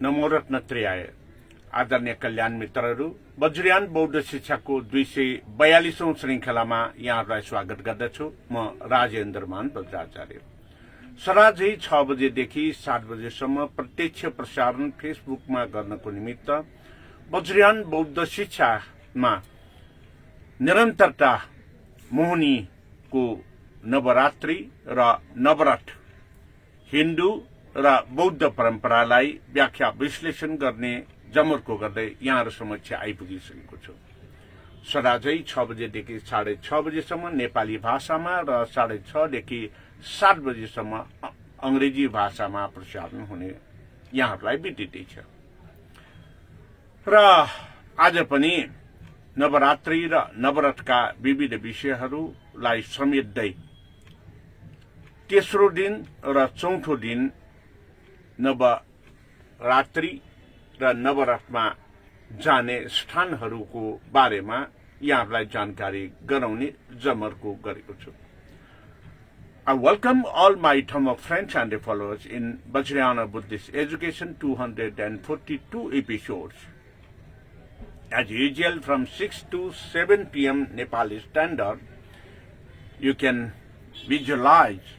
नमोरत्न त्रयाय आदरणीय कल्याण मित्रहरू वज्रयान बौद्ध शिक्षाको 242औं श्रृंखलामा यहाँहरूलाई स्वागत गर्दछु। म राजेन्द्र मान बज्राचार्य। सराझै 6 बजेदेखि 7 बजेसम्म प्रत्यक्ष प्रसारण फेसबुकमा गर्नको निमित्त वज्रयान बौद्ध शिक्षामा निरन्तरता मोहनीको नवरात्रि र नवरथ हिन्दू र बौद्ध परम्परालाई व्याख्या विश्लेषण गर्ने जमर्को गर्दै यहाँहरु समक्ष आइपुगिसकेको छु। सदाझै 6 बजेदेखि 6:30 बजेसम्म नेपाली भाषामा र 6:30 देखि 7 बजेसम्म अंग्रेजी भाषामा प्रसारण हुने यहाँहरुलाई विदितै छ। र आज पनि नवरात्रि र नवरथका विविध विषयहरूलाई समेट्दै तेस्रो दिन र चौथो दिन नवरात्रि र नवरथमा जाने स्थानहरूको बारेमा यहाँहरूलाई जानकारी गराउने जमर्को गरेको छु। I welcome all my Dhamma friends and followers in Vajrayana Buddhist Education 242 episodes. As usual, from 6 to 7 p.m. Nepali Standard, you can visualize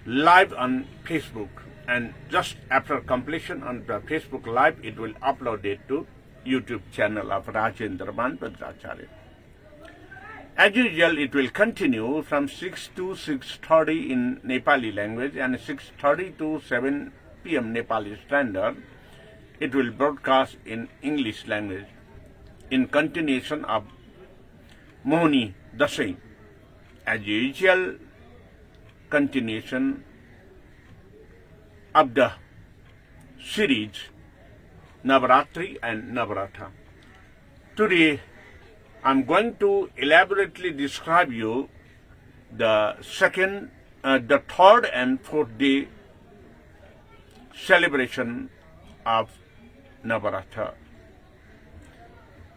live on Facebook, and just after completion on the Facebook Live, it will upload it to YouTube channel of Rajendra Man Bhadracharya. As usual, it will continue from 6 to 6:30 in Nepali language, and 6:30 to 7 p.m. Nepali Standard, it will broadcast in English language in continuation of Mohini Dasai. As usual, continuation of the series Navaratri and Navaratha. Today, I'm going to elaborately describe you the third and fourth day celebration of Navaratha.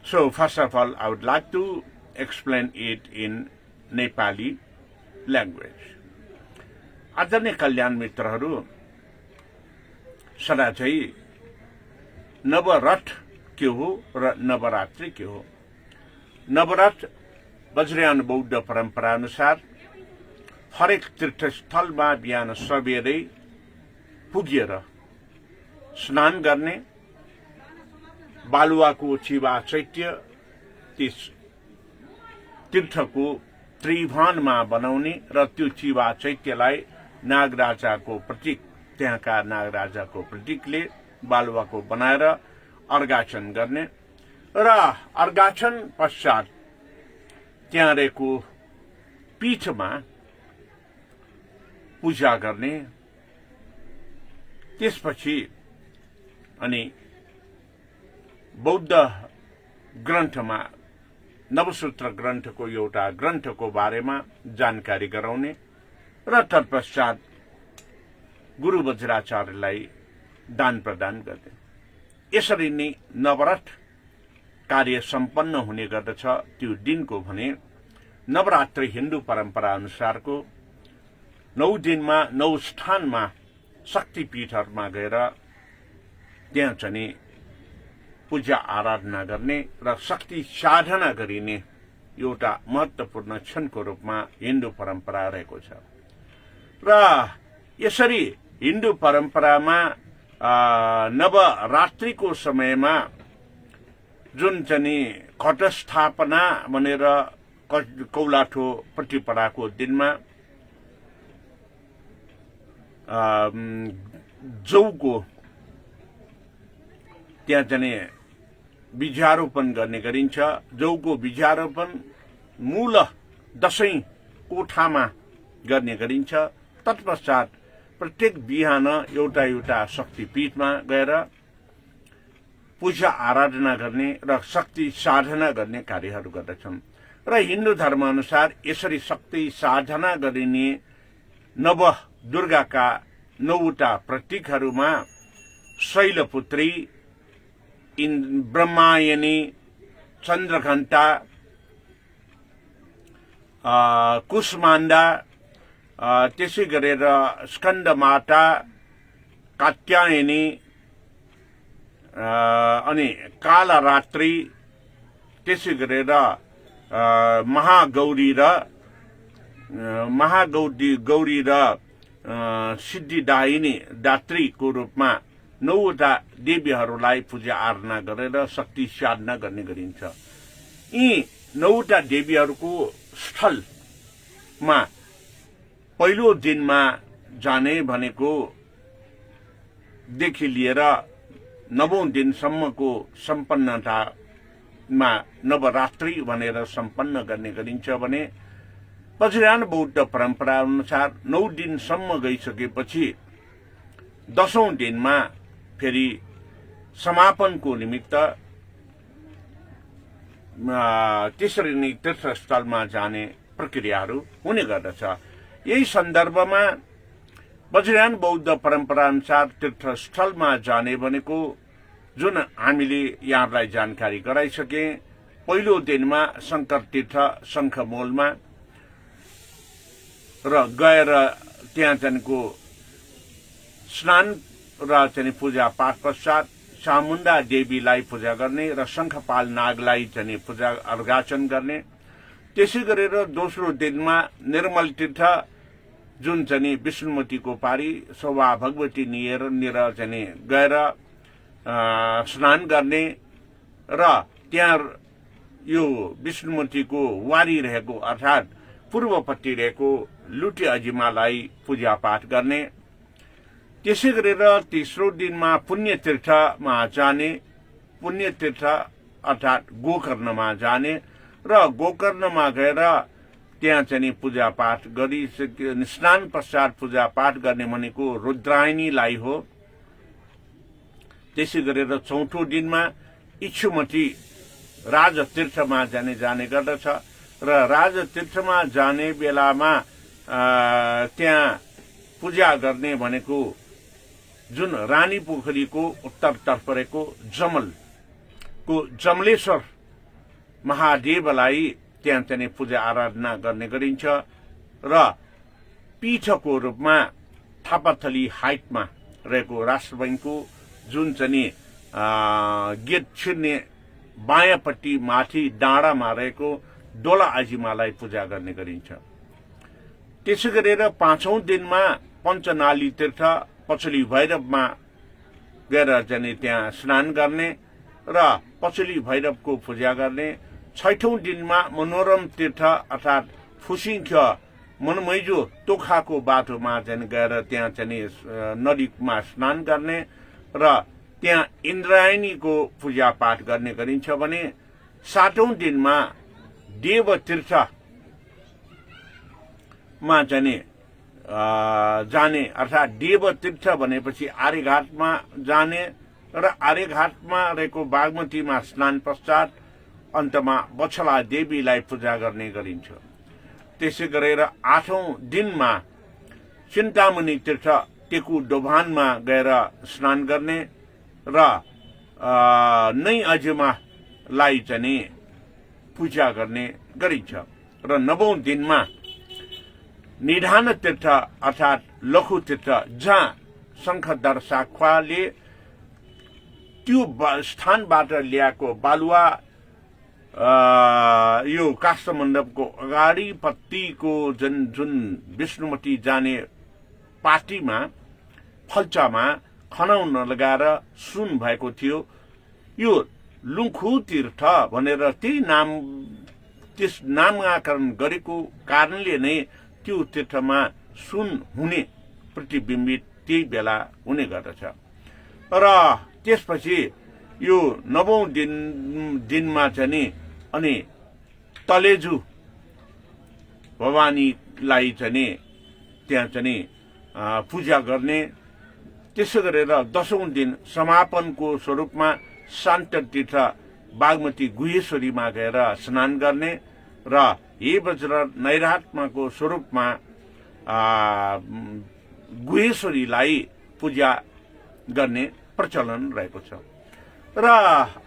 So, first of all, I would like to explain it in Nepali language. आदरणीय कल्याण मित्रहरू, सदाझै नवरथ के हो र नवरात्रि के हो? नवरथ वज्रयान बौद्ध परम्परा अनुसार हरेक तीर्थस्थलमा बिहान सबेरै पुगेर स्नान गर्ने, बालुवाको चिवा चैत्य त्यस तीर्थको त्रिभानमा बनाउने र त्यो चिवा चैत्यलाई नागराजाको प्रतीक, त्यहाँका नागराजाको प्रतीकले बालुवाको बनाएर अर्घाचन गर्ने र अर्घाचन पश्चात त्यहाँ रहेको पीठमा पूजा गर्ने। त्यसपछि अनि बौद्ध ग्रन्थमा नवसूत्र ग्रन्थको एउटा ग्रन्थको बारेमा जानकारी गराउने र तत्पश्चात गुरु वज्राचार्यलाई दान प्रदान गर्ने। यसरी नै नवरथ कार्य सम्पन्न हुने गर्दछ। त्यो दिनको भने नवरात्रि हिन्दू परम्परा अनुसारको 9 दिनमा 9 स्थानमा शक्तिपीठहरूमा गएर त्यहाँ चाहिँ पूजा आराधना गर्ने र शक्ति साधना गरिने एउटा महत्त्वपूर्ण क्षणको रूपमा हिन्दू परम्परा रहेको छ। र यसरी हिन्दू परम्परामा नवरात्रिको समयमा जुन चाहिँ घटस्थापना भनेर कौलाठो प्रतिपदाको दिनमा जौको त्यहाँ चाहिँ बीजारोपण गर्ने गरिन्छ। जौको बीजारोपण मूल दशैं कोठामा गर्ने गरिन्छ। तत्पश्चात प्रत्येक बिहान एउटा एउटा शक्तिपीठमा गएर पूजा आराधना गर्ने र शक्ति साधना गर्ने कार्यहरू गर्दछन्। र हिन्दू धर्म अनुसार यसरी शक्ति साधना गरिने नव दुर्गाका 9वटा प्रतीकहरूमा शैलपुत्री, ब्रह्मायनी, चन्द्रघण्टा, कुष्माण्डा, त्यसै गरेर स्कन्दमाता, कात्यायनी, अनि कालरात्रि, त्यसै गरेर महागौरी र सिद्धिदायिनी दात्रीको रूपमा 9वटा देवीहरूलाई पूजा आराधना गरेर शक्ति साधना गर्ने गरिन्छ। यी 9वटा देवीहरूको स्थलमा पहिलो दिनमा जाने भनेको देखि लिएर 9औं दिनसम्मको सम्पन्नतामा नवरात्रि भनेर सम्पन्न गर्ने गरिन्छ भने वज्रयान बौद्ध परम्परा अनुसार 9 दिनसम्म गइसकेपछि 10औं दिनमा फेरि समापनको निमित्त त्यसरी नै तीर्थस्थलमा जाने प्रक्रियाहरू हुने गर्दछ। यही सन्दर्भमा वज्रयान बौद्ध परम्परा अनुसार तीर्थस्थलमा जाने भनेको जुन हामीले यहाँलाई जानकारी गराइसके, पहिलो दिनमा शंकर तीर्थ शंखमूलमा र गएर त्यहाँ चाहिँ स्नान र चाहिँ पूजा पाठ पश्चात चामुण्डा देवीलाई पूजा गर्ने र शंखपाल नागलाई चाहिँ पूजा अर्घाचन गर्ने। त्यसै गरेर दोस्रो दिनमा निर्मल तीर्थ जुन चाहिँ विष्णुमतीको पारी शोभा भगवती निर चाहिँ गएर स्नान गर्ने र त्यहाँ यो विष्णुमतीको वारी रहेको अर्थात् पूर्वपट्टि रहेको लुटी अजिमालाई पूजा पाठ गर्ने। त्यसै गरेर तेस्रो दिनमा पुण्यतीर्थमा जाने, पुण्यतीर्थ अर्थात् गोकर्णमा जाने र गोकर्णमा गएर त्यहाँ चाहिँ पूजा पाठ गरी स्नान पश्चात पूजा पाठ गर्ने भनेको रुद्रायणीलाई हो। त्यसै गरेर चौथो दिनमा इच्छुमती राजतीर्थमा जाने गर्दछ र राजतीर्थमा जाने बेलामा त्यहाँ पूजा गर्ने भनेको जुन रानी पोखरीको उत्तरतर्फ रहेको जमलेश्वर महादेवलाई त्यहाँ चाहिँ पूजा आराधना गर्ने गरिन्छ र पीठको रूपमा थापाथली हाइटमा रहेको राष्ट्र बैंकको जुन चाहिँ गेट छिर्ने बायाँपट्टि माथि डाँडामा रहेको डोला आजिमालाई पूजा गर्ने गरिन्छ। त्यसै गरेर 5औं दिनमा पञ्चनाली तीर्थ पचली भैरवमा गएर चाहिँ त्यहाँ स्नान गर्ने र पचली भैरवको पूजा गर्ने। 6औं दिनमा मनोरम तीर्थ अर्थात् फुसिङख्य मनमैजो तोखाको बाटोमा चाहिँ गएर त्यहाँ चाहिँ नदीमा स्नान गर्ने र त्यहाँ इन्द्रायणीको पूजा पाठ गर्ने गरिन्छ भने 7औं दिनमा देवतीर्थमा चाहिँ जाने अर्थात् देवतीर्थ भनेपछि आर्यघाटमा जाने र आर्यघाटमा रहेको बागमतीमा स्नान पश्चात अन्तमा बछला देवीलाई पूजा गर्ने गरिन्छ। त्यसै गरेर 8औं दिनमा चिन्तामणि तीर्थ टेकु डोभानमा गएर स्नान गर्ने र नै अजिमालाई चाहिँ पूजा गर्ने गरिन्छ र 9औं दिनमा निधान तीर्थ अर्थात् लघु तीर्थ जहाँ शंखधर साख्वाले त्यो स्थानबाट ल्याएको बालुवा यो काष्ठमण्डपको अगाडिपट्टिको जुन विष्णुमती जाने पाटीमा फल्चामा खनाउन लगाएर सुन भएको थियो। यो लुङखु तीर्थ भनेर त्यस नामकरण गरेको कारणले नै त्यो तीर्थमा सुन हुने प्रतिबिम्बित त्यही बेला हुने गर्दछ र त्यसपछि यो 9औं दिनमा चाहिँ अनि तलेजु भवानीलाई चाहिँ त्यहाँ चाहिँ पूजा गर्ने। त्यसै गरेर 10औं दिन समापनको स्वरूपमा शान्त तीर्थ बागमती गुहेश्वरीमा गएर स्नान गर्ने र हे वज्र नैरात्माको स्वरूपमा गुहेश्वरीलाई पूजा गर्ने प्रचलन रहेको छ र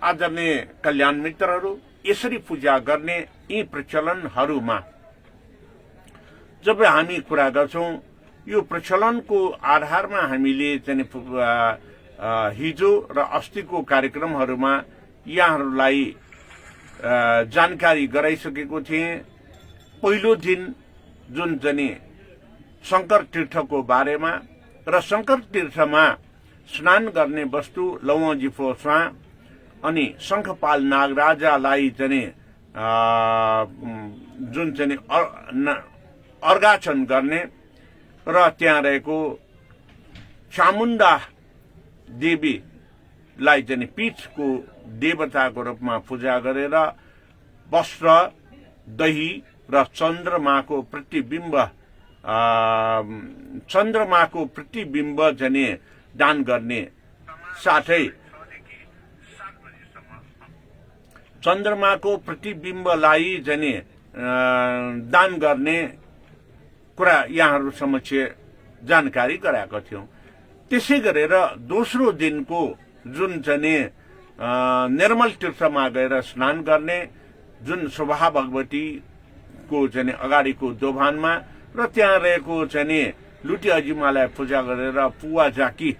आदरणीय कल्याण मित्रहरू, यसरी पूजा गर्ने यी प्रचलनहरूमा जब हामी कुरा गर्छौं यो प्रचलनको आधारमा हामीले चाहिँ हिजो र अस्तिको कार्यक्रमहरूमा यहाँहरूलाई जानकारी गराइसकेको थिएँ। पहिलो दिन जुन चाहिँ शंकर तीर्थको बारेमा र शंकर तीर्थमा स्नान गर्ने वस्तु लौंजी फोस्वा अनि शंखपाल नागराजालाई चाहिँ जुन चाहिँ अर्घाचन गर्ने र त्यहाँ रहेको चामुण्डा देवीलाई चाहिँ पीठको देवताको रूपमा पूजा गरेर वस्त्र, दही र चन्द्रमाको प्रतिबिम्ब चाहिँ दान गर्ने साथै चन्द्रमाको प्रतिबिम्बलाई चाहिँ दान गर्ने कुरा यहाँहरू समक्ष जानकारी गराएका थियौं। त्यसै गरेर दोस्रो दिनको जुन चाहिँ निर्मल तीर्थमा गएर स्नान गर्ने, जुन शोभा भगवतीको चाहिँ अगाडिको दोभानमा र त्यहाँ रहेको चाहिँ लुटी अजिमालाई पूजा गरेर पुवा जाकी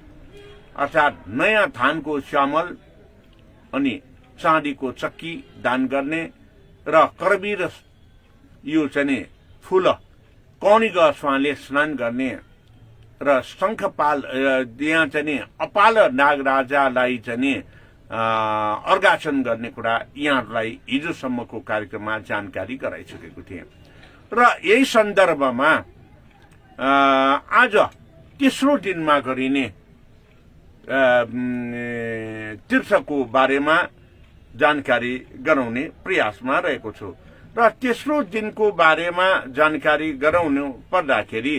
अर्थात् नयाँ धानको चामल अनि चाँदीको चक्की दान गर्ने र करबीर यो चाहिँ फूल कौनी गसवाले स्नान गर्ने र शंखपाल यहाँ चाहिँ अपाल नागराजालाई चाहिँ अर्घाचन गर्ने कुरा यहाँहरूलाई हिजोसम्मको कार्यक्रममा जानकारी गराइसकेको थिएँ। र यही सन्दर्भमा आज तेस्रो दिनमा गरिने तीर्थको बारेमा जानकारी गराउने प्रयासमा रहेको छु। र तेस्रो दिनको बारेमा जानकारी गराउनु पर्दाखेरि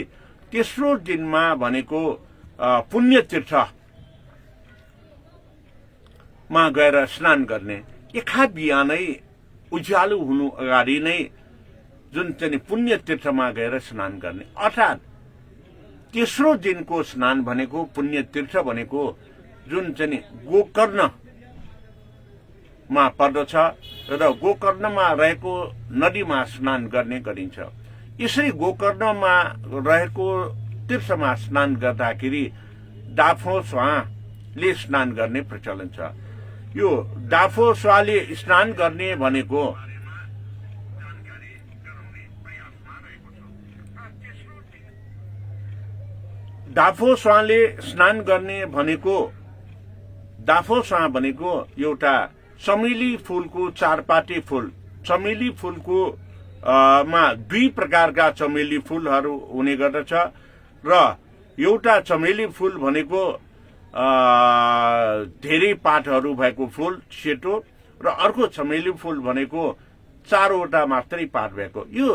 तेस्रो दिनमा भनेको पुण्य तीर्थमा गएर स्नान गर्ने, एखा बिहानै उज्यालो हुनु अगाडि नै जुन चाहिँ पुण्य तीर्थमा गएर स्नान गर्ने, अर्थात् तेस्रो दिनको स्नान भनेको पुण्य तीर्थ भनेको जुन चाहिँ गोकर्णमा पर्दछ र गोकर्णमा रहेको नदीमा स्नान गर्ने गरिन्छ। यसरी गोकर्णमा रहेको तीर्थमा स्नान गर्दाखेरि डाफोस्वाले स्नान गर्ने प्रचलन छ। यो डाफोस्वाले स्नान गर्ने भनेको डाफोस्वा भनेको एउटा चमेली फूलको चारपाटे फूल। चमेली फूलको मा दुई प्रकारका चमेली फूलहरू हुने गर्दछ र एउटा चमेली फूल भनेको धेरै पातहरू भएको फूल सेतो र अर्को चमेली फूल भनेको चारवटा मात्रै पात भएको। यो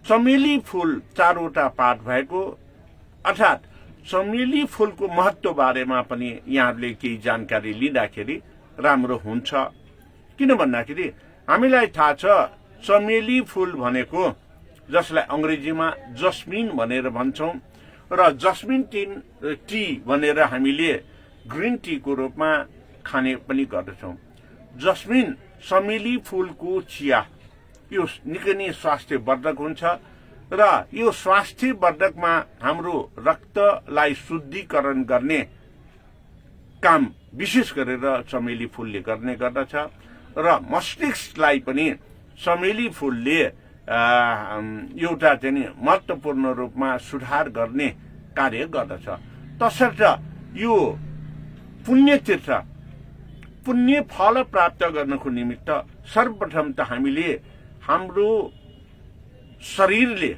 चमेली फूल चारवटा पात भएको अर्थात् चमेली फूलको महत्व बारेमा पनि यहाँहरूले केही जानकारी लिँदाखेरि राम्रो हुन्छ। किन भन्दाखेरि हामीलाई थाहा छ चमेली फूल भनेको जसलाई अंग्रेजीमा जस्मिन भनेर भन्छौं र जस्मिन टी भनेर हामीले ग्रीन टी को रूपमा खाने पनि गर्दछौं। जस्मिन चमेली फूलको चिया यो निकै नै स्वास्थ्यवर्धक हुन्छ र यो स्वास्थ्यवर्धकमा हाम्रो रक्तलाई शुद्धिकरण गर्ने काम विशेष गरेर चमेली फूलले गर्ने गर्दछ र मस्तिष्कलाई पनि चमेली फूलले एउटा चाहिँ महत्वपूर्ण रूपमा सुधार गर्ने कार्य गर्दछ। तसर्थ यो पुण्य तीर्थ पुण्य फल प्राप्त गर्नको निमित्त सर्वप्रथम त हामीले हाम्रो शरीरले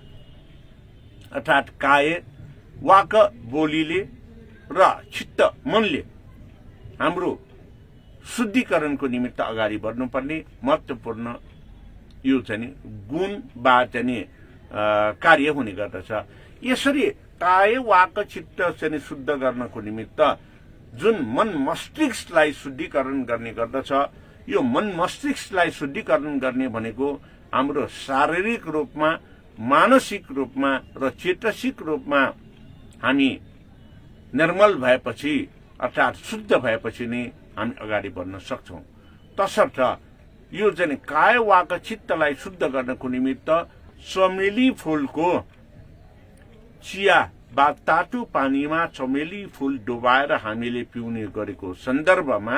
अर्थात् काय वाक बोलीले र चित्त मनले हाम्रो शुद्धिकरणको निमित्त अगाडि बढ्नुपर्ने महत्वपूर्ण यो चाहिँ गुण वा चाहिँ कार्य हुने गर्दछ। यसरी काय वाक चित्त चाहिँ शुद्ध गर्नको निमित्त जुन मन मस्तिष्कलाई शुद्धिकरण गर्ने गर्दछ, यो मन मस्तिष्कलाई शुद्धिकरण गर्ने भनेको हाम्रो शारीरिक रूपमा, मानसिक रूपमा र चेतसिक रूपमा हामी निर्मल भएपछि अर्थात् शुद्ध भएपछि नै हामी अगाडि बढ्न सक्छौं। तसर्थ यो चाहिँ काय वाक चित्तलाई शुद्ध गर्नको निमित्त चमेली फूलको चिया वा तातो पानीमा चमेली फूल डुबाएर हामीले पिउने गरेको सन्दर्भमा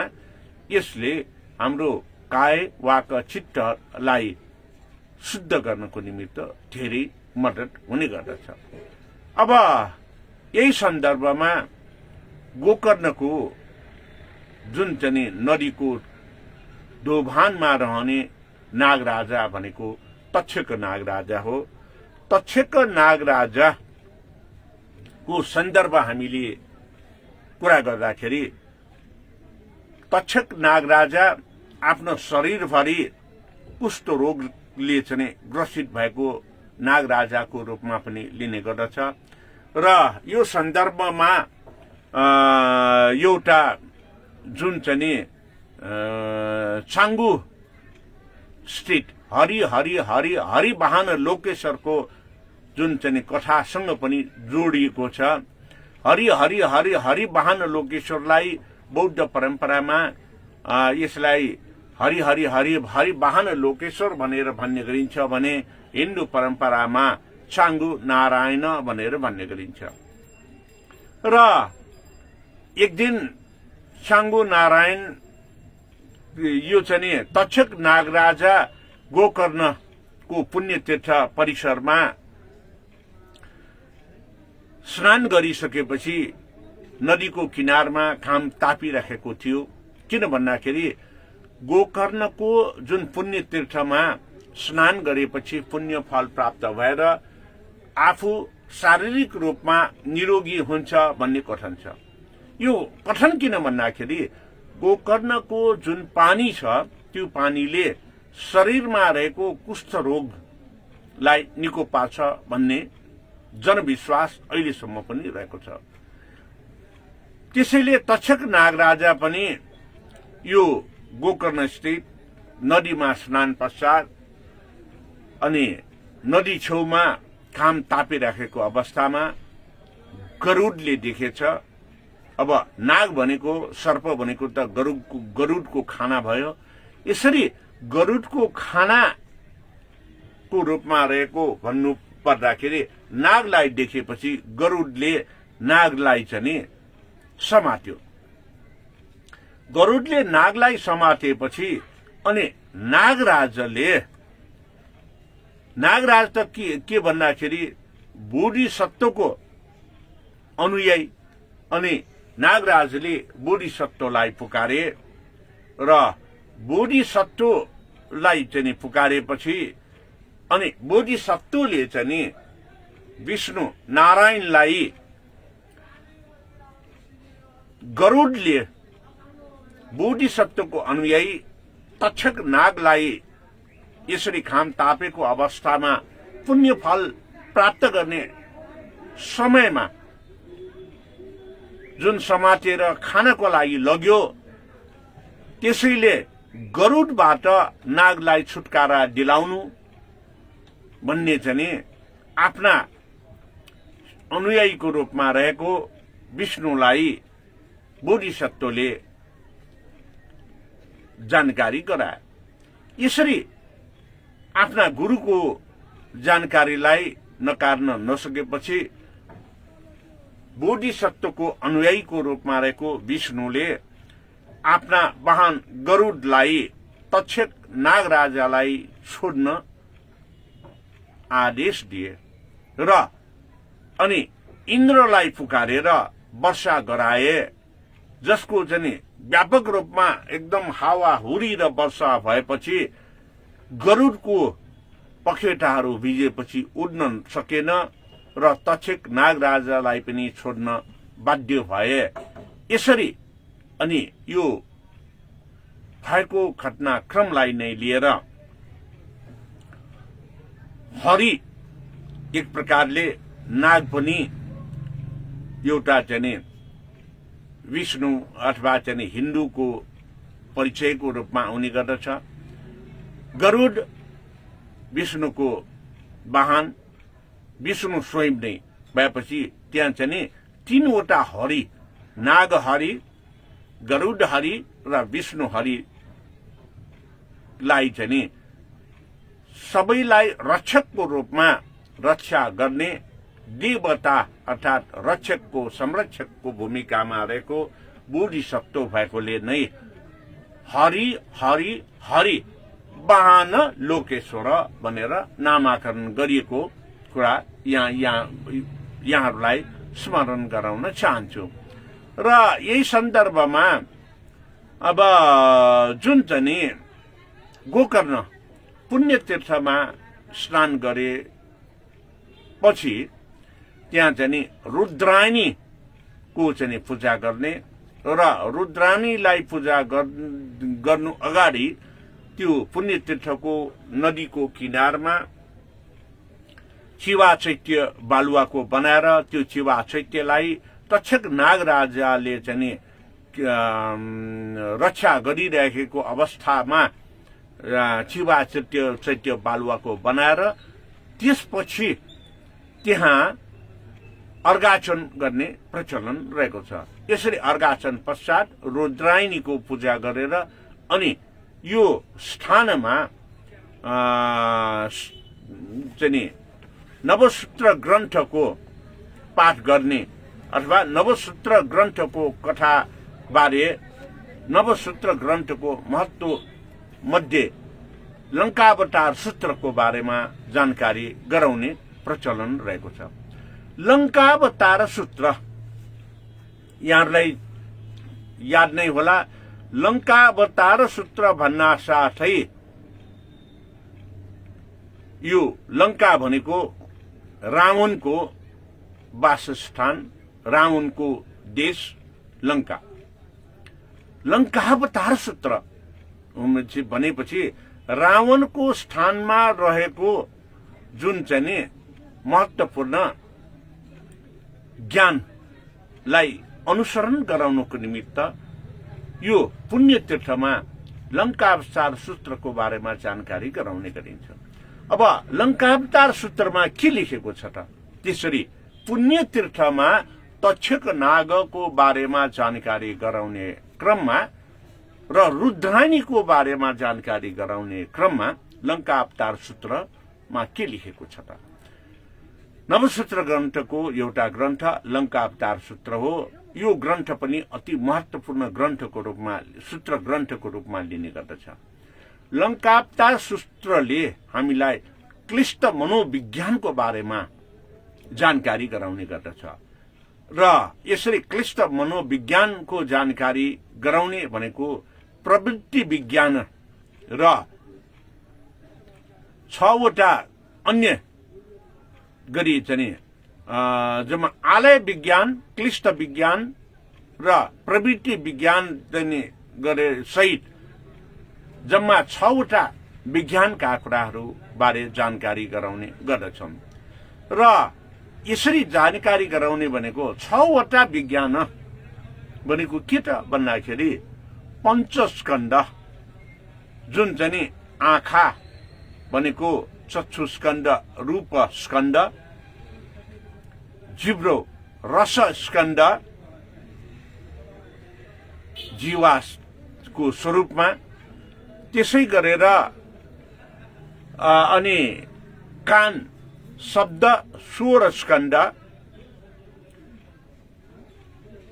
यसले हाम्रो काय वाक चित्तलाई शुद्ध गर्नको निमित्त धेरै मद्दत हुने गर्दछ। अब यही सन्दर्भमा गोकर्णको जुन चाहिँ नदीको दोभानमा रहने नागराजा भनेको तक्षक नागराजा हो। तक्षक नागराजाको सन्दर्भ हामीले कुरा गर्दाखेरि तक्षक नागराजा आफ्नो शरीरभरि कुष्ठ रोगले चाहिँ ग्रसित भएको नागराजाको रूपमा पनि लिने गर्दछ र यो सन्दर्भमा एउटा जुन चाहिँ छाङ्गु स्थित हरि हरि हरि हरिवाहन लोकेश्वरको जुन चाहिँ कथासँग पनि जोडिएको छ। हरि हरि हरि हरिवाहन लोकेश्वरलाई बौद्ध परम्परामा यसलाई हरि हरि हरि हरिवाहन लोकेश्वर भनेर भन्ने गरिन्छ भने हिन्दू परम्परामा छाङ्गु नारायण भनेर भन्ने गरिन्छ। र एक दिन छाङ्गु नारायण यो चाहिँ तक्षक नागराजा गोकर्णको पुण्यतीर्थ परिसरमा स्नान गरिसकेपछि नदीको किनारमा घाम तापिराखेको थियो। किन भन्दाखेरि गोकर्णको जुन पुण्यतीर्थमा स्नान गरेपछि पुण्य फल प्राप्त भएर आफू शारीरिक रूपमा निरोगी हुन्छ भन्ने कथन छ। यो कथन किन भन्दाखेरि गोकर्णको जुन पानी छ त्यो पानीले शरीरमा रहेको कुष्ठ रोगलाई निको पार्छ भन्ने जनविश्वास अहिलेसम्म पनि रहेको छ। त्यसैले तक्षक नागराजा पनि यो गोकर्ण स्थित नदीमा स्नान पश्चात अनि नदी छेउमा घाम तापिराखेको अवस्थामा गरुडले देखेछ। अब नाग भनेको सर्प भनेको त गरुडको खाना भयो। यसरी गरुडको खानाको रूपमा रहेको भन्नु पर्दाखेरि नागलाई देखेपछि गरुडले नागलाई चाहिँ समात्यो। गरुडले नागलाई समातेपछि अनि नागराज त के भन्दाखेरि बोधिसत्वको अनुयायी अनि नागराजले बोधिसत्वलाई पुकारे र बोधिसत्वलाई चाहिँ पुकारेपछि अनि बोधिसत्वले चाहिँ विष्णु नारायणलाई गरुडले बोधिसत्वको अनुयायी तक्षक नागलाई यसरी घाम तापेको अवस्थामा पुण्य फल प्राप्त गर्ने समयमा जुन समातेर खानको लागि लग्यो त्यसैले गरुडबाट नागलाई छुटकारा दिलाउनु भन्ने चाहिँ आफ्ना अनुयायीको रूपमा रहेको विष्णुलाई बोधिसत्वले जानकारी गराए। यसरी आफ्ना गुरुको जानकारीलाई नकार्न नसकेपछि बोधिसत्वको अनुयायीको रूपमा रहेको विष्णुले आफ्ना वाहन गरुडलाई तक्षक नागराजालाई छोड्न आदेश दिए र अनि इन्द्रलाई पुकारेर वर्षा गराए, जसको चाहिँ व्यापक रूपमा एकदम हावाहुरी र वर्षा भएपछि गरुडको पखेटाहरू भिजेपछि उड्न सकेन र तक्षक नागराजालाई पनि छोड्न बाध्य भए। यसरी अनि यो भएको घटनाक्रमलाई नै लिएर हरि एक प्रकारले नाग पनि एउटा चाहिँ विष्णु अथवा चाहिँ हिन्दूको परिचयको रूपमा आउने गर्दछ। गरुड विष्णुको वाहन, विष्णु स्वयं नै भएपछि त्यहाँ चाहिँ तीनवटा हरि, नाग हरि, गरुड हरि र विष्णु हरिलाई सबैलाई रक्षकको रूपमा रक्षा गर्ने देवता अर्थात् रक्षकको संरक्षकको भूमिकामा रहेको बोधिसत्व भएकोले नै हरि हरि हरि वाहन लोकेश्वर भनेर नामाकरण गरिएको कुरा यहाँहरूलाई स्मरण गराउन चाहन्छु। र यही सन्दर्भमा अब जुन चाहिँ गोकर्ण पुण्यतीर्थमा स्नान गरे पछि त्यहाँ चाहिँ रुद्राणीको चाहिँ पूजा गर्ने र रुद्राणीलाई पूजा गर्नु अगाडि त्यो पुण्यतीर्थको नदीको किनारमा चिवा चैत्य बालुवाको बनाएर त्यो चिवा चैत्यलाई तक्षक नागराजाले चाहिँ रक्षा गरिरहेको अवस्थामा चिवा चैत्य बालुवाको बनाएर त्यसपछि त्यहाँ अर्घाचन गर्ने प्रचलन रहेको छ। यसरी अर्घाचन पश्चात रुद्रायणीको पूजा गरेर अनि यो स्थानमा चाहिँ नवसूत्र ग्रन्थको पाठ गर्ने अथवा नवसूत्र ग्रन्थको कथा बारे नवसूत्र ग्रन्थको महत्व मध्ये लंकावतार सूत्रको बारेमा जानकारी गराउने प्रचलन रहेको छ। लंकावतार सूत्र यहाँलाई याद नै होला। लंकावतार सूत्र भन्ना साथै यो लंका भनेको रावणको वासस्थान, रावणको देश लंका। लंकावतार सूत्र भनेपछि रावणको स्थानमा रहेको जुन चाहिँ महत्वपूर्ण ज्ञानलाई अनुसरण गराउनको निमित्त यो पुण्यतीर्थमा लंकावतार सूत्रको बारेमा जानकारी गराउने गरिन्छ। अब लंकावतार सूत्रमा के लेखेको छ त? त्यसरी पुण्यतीर्थमा तक्षक नागको बारेमा जानकारी गराउने क्रममा र रुद्राणीको बारेमा जानकारी गराउने क्रममा लंकावतार सूत्रमा के लेखेको छ त? नवसूत्र ग्रन्थको एउटा ग्रन्थ लंकावतार सूत्र हो। यो ग्रन्थ पनि अति महत्वपूर्ण ग्रन्थको रूपमा सूत्र ग्रन्थको रूपमा लिने गर्दछ। लंकावतार सूत्रले हामीलाई क्लिष्ट मनोविज्ञानको बारेमा जानकारी गराउने गर्दछ र यसरी क्लिष्ट मनोविज्ञानको जानकारी गराउने भनेको प्रवृत्ति विज्ञान र 6 वटा अन्य गरी चाहिँ जम्मा आलय विज्ञान, क्लिष्ट विज्ञान र प्रवृत्ति विज्ञान गरे सहित जम्मा 6 वटा विज्ञानका कुराहरू बारे जानकारी गराउने गर्दछन्। र यसरी जानकारी गराउने भनेको 6 वटा विज्ञान भनेको के त भन्दाखेरि पंचस्कन्ध जुन चाहिँ आँखा भनेको चक्षु स्कन्द, रूप स्कन्द, जिब्रो रस स्कन्द जीवाको स्वरूपमा, त्यसै गरेर अनि कान शब्द स्वर स्कन्द,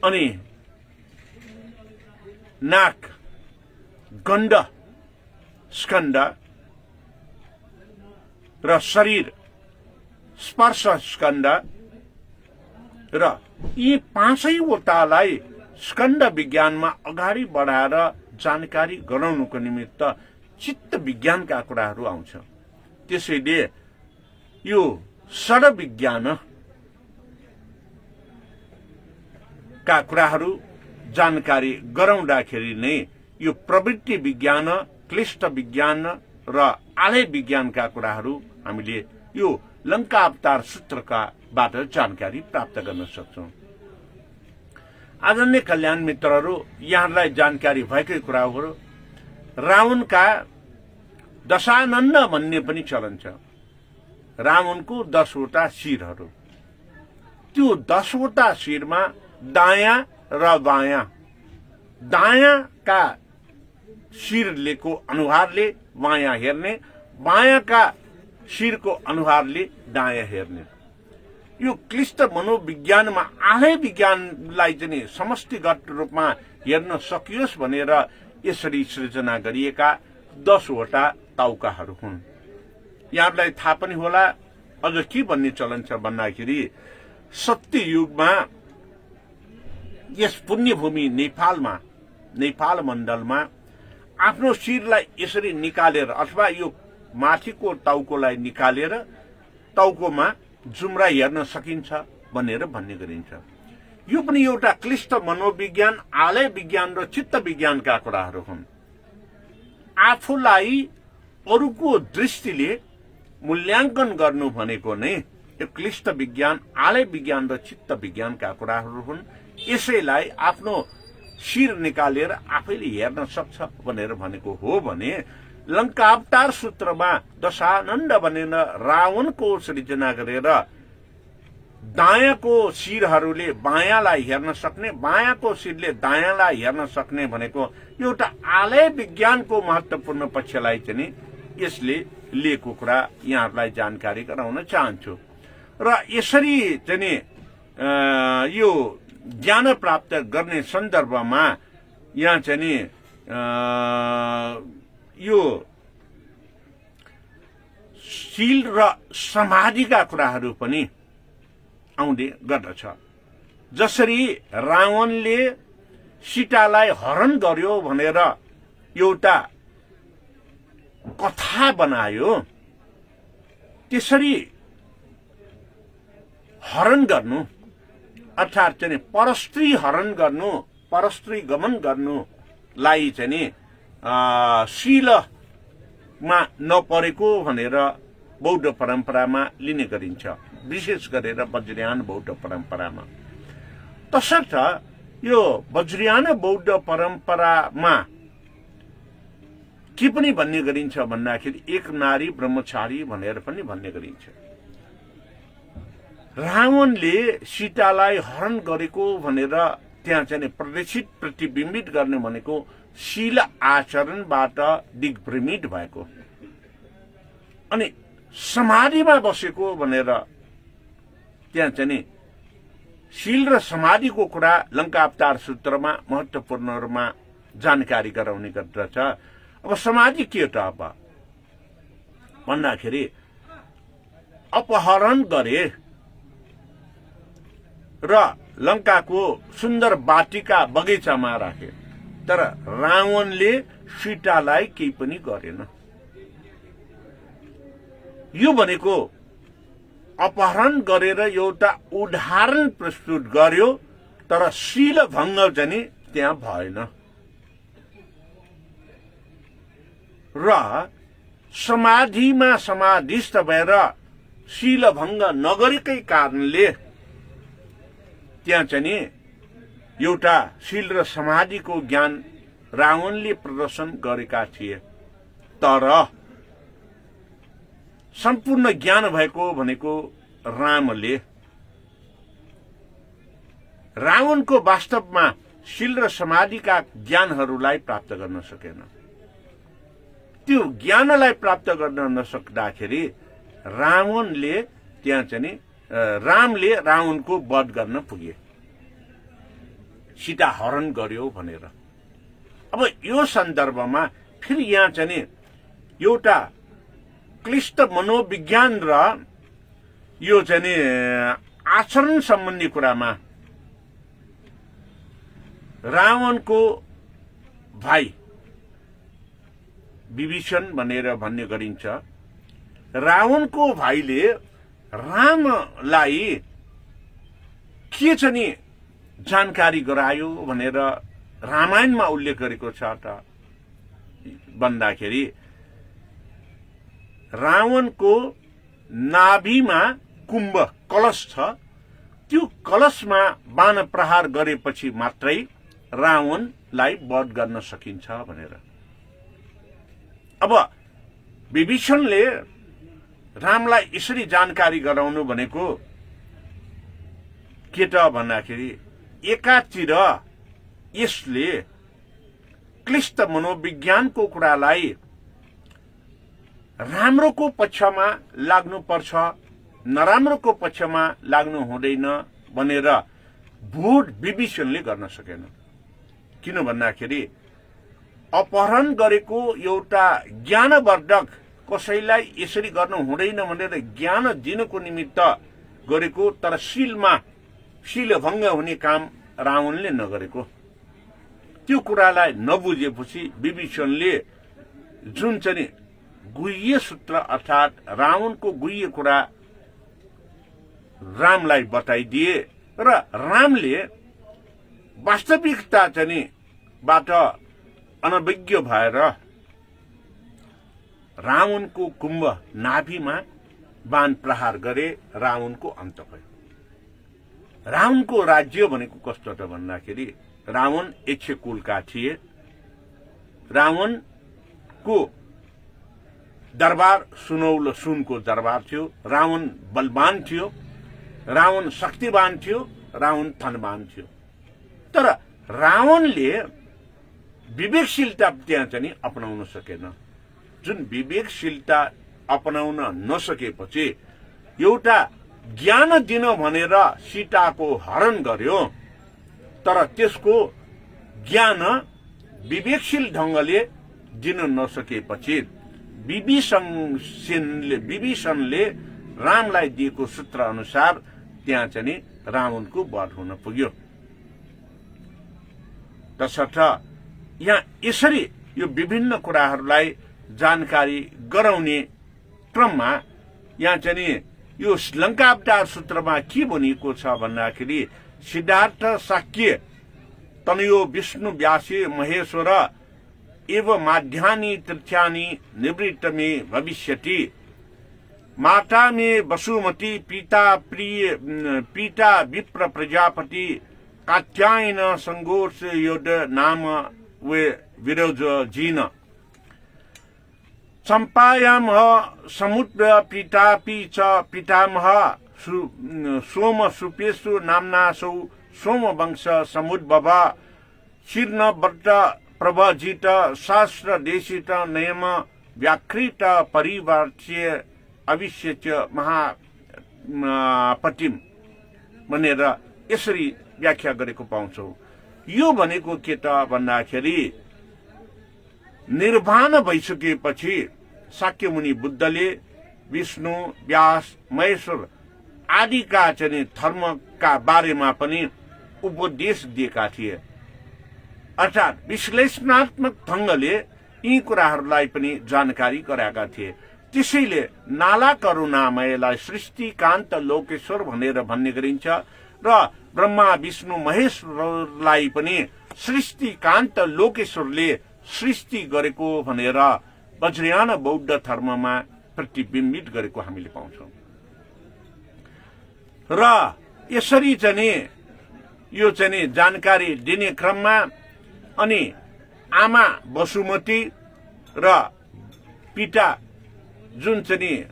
अनि नाक गन्ध स्कन्द र शरीर स्पर्श स्कन्द र यी 5 वटालाई स्कन्द विज्ञानमा अगाडि बढाएर जानकारी गराउनुको निमित्त चित्त विज्ञानका कुराहरू आउँछ। त्यसैले यो षड विज्ञान का कुराहरू जानकारी गराउँदाखेरि नै यो प्रवृत्ति विज्ञान, क्लिष्ट विज्ञान र आलय विज्ञानका कुराहरू हामीले यो लंकावतार सूत्रकाबाट जानकारी प्राप्त गर्न सक्छौं। आदरणीय कल्याण मित्रहरू, यहाँलाई जानकारी भएकै कुरा हो। रावणका दशानन भन्ने पनि चलन छ। रावणको 10 वटा शिरहरू, त्यो 10 वटा शिरमा दायाँ र बायाँ, दायाँका शिरलेको अनुहारले बायाँ हेर्ने, बायाँका शिरको अनुहारले दायाँ हेर्ने, यो क्लिष्ट मनोविज्ञानमा आलै विज्ञानलाई चाहिँ समष्टिगत रूपमा हेर्न सकियोस् भनेर यसरी सृजना गरिएका 10 वटा ताउकाहरू हुन्। यहाँलाई थाहा पनि होला अझ के भन्ने चलन छ भन्दाखेरि सत्य युगमा यस पुण्यभूमि नेपाल मण्डलमा आफ्नो शिरलाई यसरी निकालेर अथवा यो माथिको टाउकोलाई निकालेर टाउकोमा जुम्रा हेर्न सकिन्छ भनेर भन्ने गरिन्छ। यो पनि एउटा क्लिष्ट मनोविज्ञान, आलय विज्ञान र चित्त विज्ञानका कुराहरू हुन्। आफूलाई अरूको दृष्टिले मूल्याङ्कन गर्नु भनेको नै यो क्लिष्ट विज्ञान, आलय विज्ञान र चित्त विज्ञानका कुराहरू हुन्। यसैलाई आफ्नो शिर निकालेर आफैले हेर्न सक्छ भनेर भनेको हो भने लंका अवतार सूत्रमा दशानन्द भनेर रावणको सृजना गरेर दायाँको शिरहरूले बायाँलाई हेर्न सक्ने, बायाँको शिरले दायाँलाई हेर्न सक्ने भनेको एउटा आलय विज्ञानको महत्वपूर्ण पक्षलाई चाहिँ यसले लिएको कुरा यहाँहरूलाई जानकारी गराउन चाहन्छु। र यसरी चाहिँ यो ज्ञान प्राप्त गर्ने सन्दर्भमा यहाँ चाहिँ यो शील र समाधिका कुराहरू पनि आउँदै गर्दछ। जसरी रावणले सीतालाई हरण गर्यो भनेर एउटा कथा बनायो, त्यसरी हरण गर्नु अर्थात् चाहिँ परस्त्री हरण गर्नु, परस्त्री गमन गर्नुलाई चाहिँ शीलमा नपरेको भनेर बौद्ध परम्परामा लिने गरिन्छ, विशेष गरेर वज्रयान बौद्ध परम्परामा। तसर्थ यो वज्रयान बौद्ध परम्परामा के पनि भन्ने गरिन्छ भन्दाखेरि एक नारी ब्रह्मचारी भनेर पनि भन्ने गरिन्छ। रावणले सीतालाई हरण गरेको भनेर त्यहाँ चाहिँ प्रदर्शित प्रतिबिम्बित गर्ने भनेको शील आचरणबाट दिग्भ्रमित भएको, अनि समाधिमा बसेको भनेर त्यहाँ चाहिँ शील र समाधिको कुरा लंका अवतार सूत्रमा महत्वपूर्ण रूपमा जानकारी गराउने गर्दछ। अब समाधि के त अब भन्दाखेरि अपहरण गरे र लंकाको सुन्दर बाटिका बगैँचामा राखे, तर रावणले सीतालाई केही पनि गरेन। यो भनेको अपहरण गरेर एउटा उदाहरण प्रस्तुत गर्यो, तर शील भङ्ग चाहिँ त्यहाँ भएन। र समाधिमा समाधिस्थ भएर शील भङ्ग नगरेकै कारणले त्यहाँ चाहिँ एउटा शील र समाधिको ज्ञान रावणले प्रदर्शन गरेका थिए, तर सम्पूर्ण ज्ञान भएको भनेको रामले। रावणको वास्तवमा शील र समाधिका ज्ञानहरूलाई प्राप्त गर्न सकेन। त्यो ज्ञानलाई प्राप्त गर्न नसक्दाखेरि रावणले त्यहाँ चाहिँ रामले रावणको वध गर्न पुगे, सीता हरण गर्यो भनेर। अब यो सन्दर्भमा फेरि यहाँ चाहिँ एउटा क्लिष्ट मनोविज्ञान र यो चाहिँ आचरण सम्बन्धी कुरामा रावणको भाइ विभीषण भनेर भन्ने गरिन्छ। रावणको भाइले रामलाई के चाहिँ जानकारी गरायो भनेर रामायणमा उल्लेख गरेको छ त भन्दाखेरि रावणको नाभिमा कुम्भ कलश छ, त्यो कलशमा बाण प्रहार गरेपछि मात्रै रावणलाई वध गर्न सकिन्छ भनेर। अब विभीषणले रामलाई यसरी जानकारी गराउनु भनेको के त भन्दाखेरि एकातिर यसले क्लिष्ट मनोविज्ञानको कुरालाई राम्रोको पक्षमा लाग्नुपर्छ नराम्रोको पक्षमा लाग्नु हुँदैन भनेर भोट विभीषणले गर्न सकेन। किन भन्दाखेरि अपहरण गरेको एउटा ज्ञानवर्धक, कसैलाई यसरी गर्नु हुँदैन भनेर ज्ञान दिनको निमित्त गरेको, तर शीलभङ्ग हुने काम रावणले नगरेको। त्यो कुरालाई नबुझेपछि विभीषणले जुन चाहिँ गुह्य सूत्र अर्थात् रावणको गुह्य कुरा रामलाई बताइदिए र रामले वास्तविकता चाहिँ बाट अनभिज्ञ भएर रावणको कुम्भ नाभिमा बाण प्रहार गरे। रावणको अन्त भयो। रावणको राज्य भनेको कस्तो त भन्दाखेरि रावण यक्षकुलका थिए। रावणको दरबार सुनौलो सुनको दरबार थियो। रावण बलवान थियो, रावण शक्तिवान थियो, रावण धनवान थियो। तर रावणले विवेकशीलता त्यहाँ चाहिँ अपनाउन सकेन। जुन विवेकशीलता अपनाउन नसकेपछि एउटा ज्ञान दिन भनेर सीताको हरण गर्यो, तर त्यसको ज्ञान विवेकशील ढंगले दिन नसकेपछि विभीषणले रामलाई दिएको सूत्र अनुसार त्यहाँ चाहिँ रावणको वध हुन पुग्यो। तसर्थ यहाँ यसरी यो विभिन्न कुराहरूलाई जानकारी गराउने क्रममा यहाँ चाहिँ यो लंका अवतार सूत्रमा के भनिएको छ भन्दाखेरि सिद्धार्थ शाक्य तनयो विष्णु व्यासे महेश्वर एव माध्यानि तृतीयानि निवृत्त में भविष्यति माता में वसुमती पिता विप्र प्रजापति कात्यायन संघोष योद्ध नाम वे विरोज जीन चंपायाम समुद्र पितापि च पितामह सोम सुपेशु नामनासौ सोम वंश समुद्भव शीर्ण व्रत प्रभजित शास्त्र देशित नियम व्याकृत परिवार्च्य अविश्य महापतिम भनेर यसरी व्याख्या गरेको पाउँछौ। यो भनेको के त भन्दाखेरि निर्वाण भइसकेपछि शाक्य मुनि बुद्धले विष्णु व्यास महेश्वर आदिका चाहिँ धर्मका बारेमा पनि उपदेश दिएका थिए। अर्थात् विश्लेषणात्मक ढंगले यी कुराहरूलाई पनि जानकारी गराएका थिए। त्यसैले नाला करुणामयलाई सृष्टिकान्त लोकेश्वर भनेर भन्ने गरिन्छ र ब्रह्मा विष्णु महेश्वरलाई पनि सृष्टिकान्त लोकेश्वरले सृष्टि गरेको भनेर वज्रयान बौद्ध धर्ममा प्रतिबिम्बित गरेको हामीले पाउँछौं। र यसरी चाहिँ यो चाहिँ जानकारी दिने क्रममा अनि आमा वसुमती र पिता जुन चाहिँ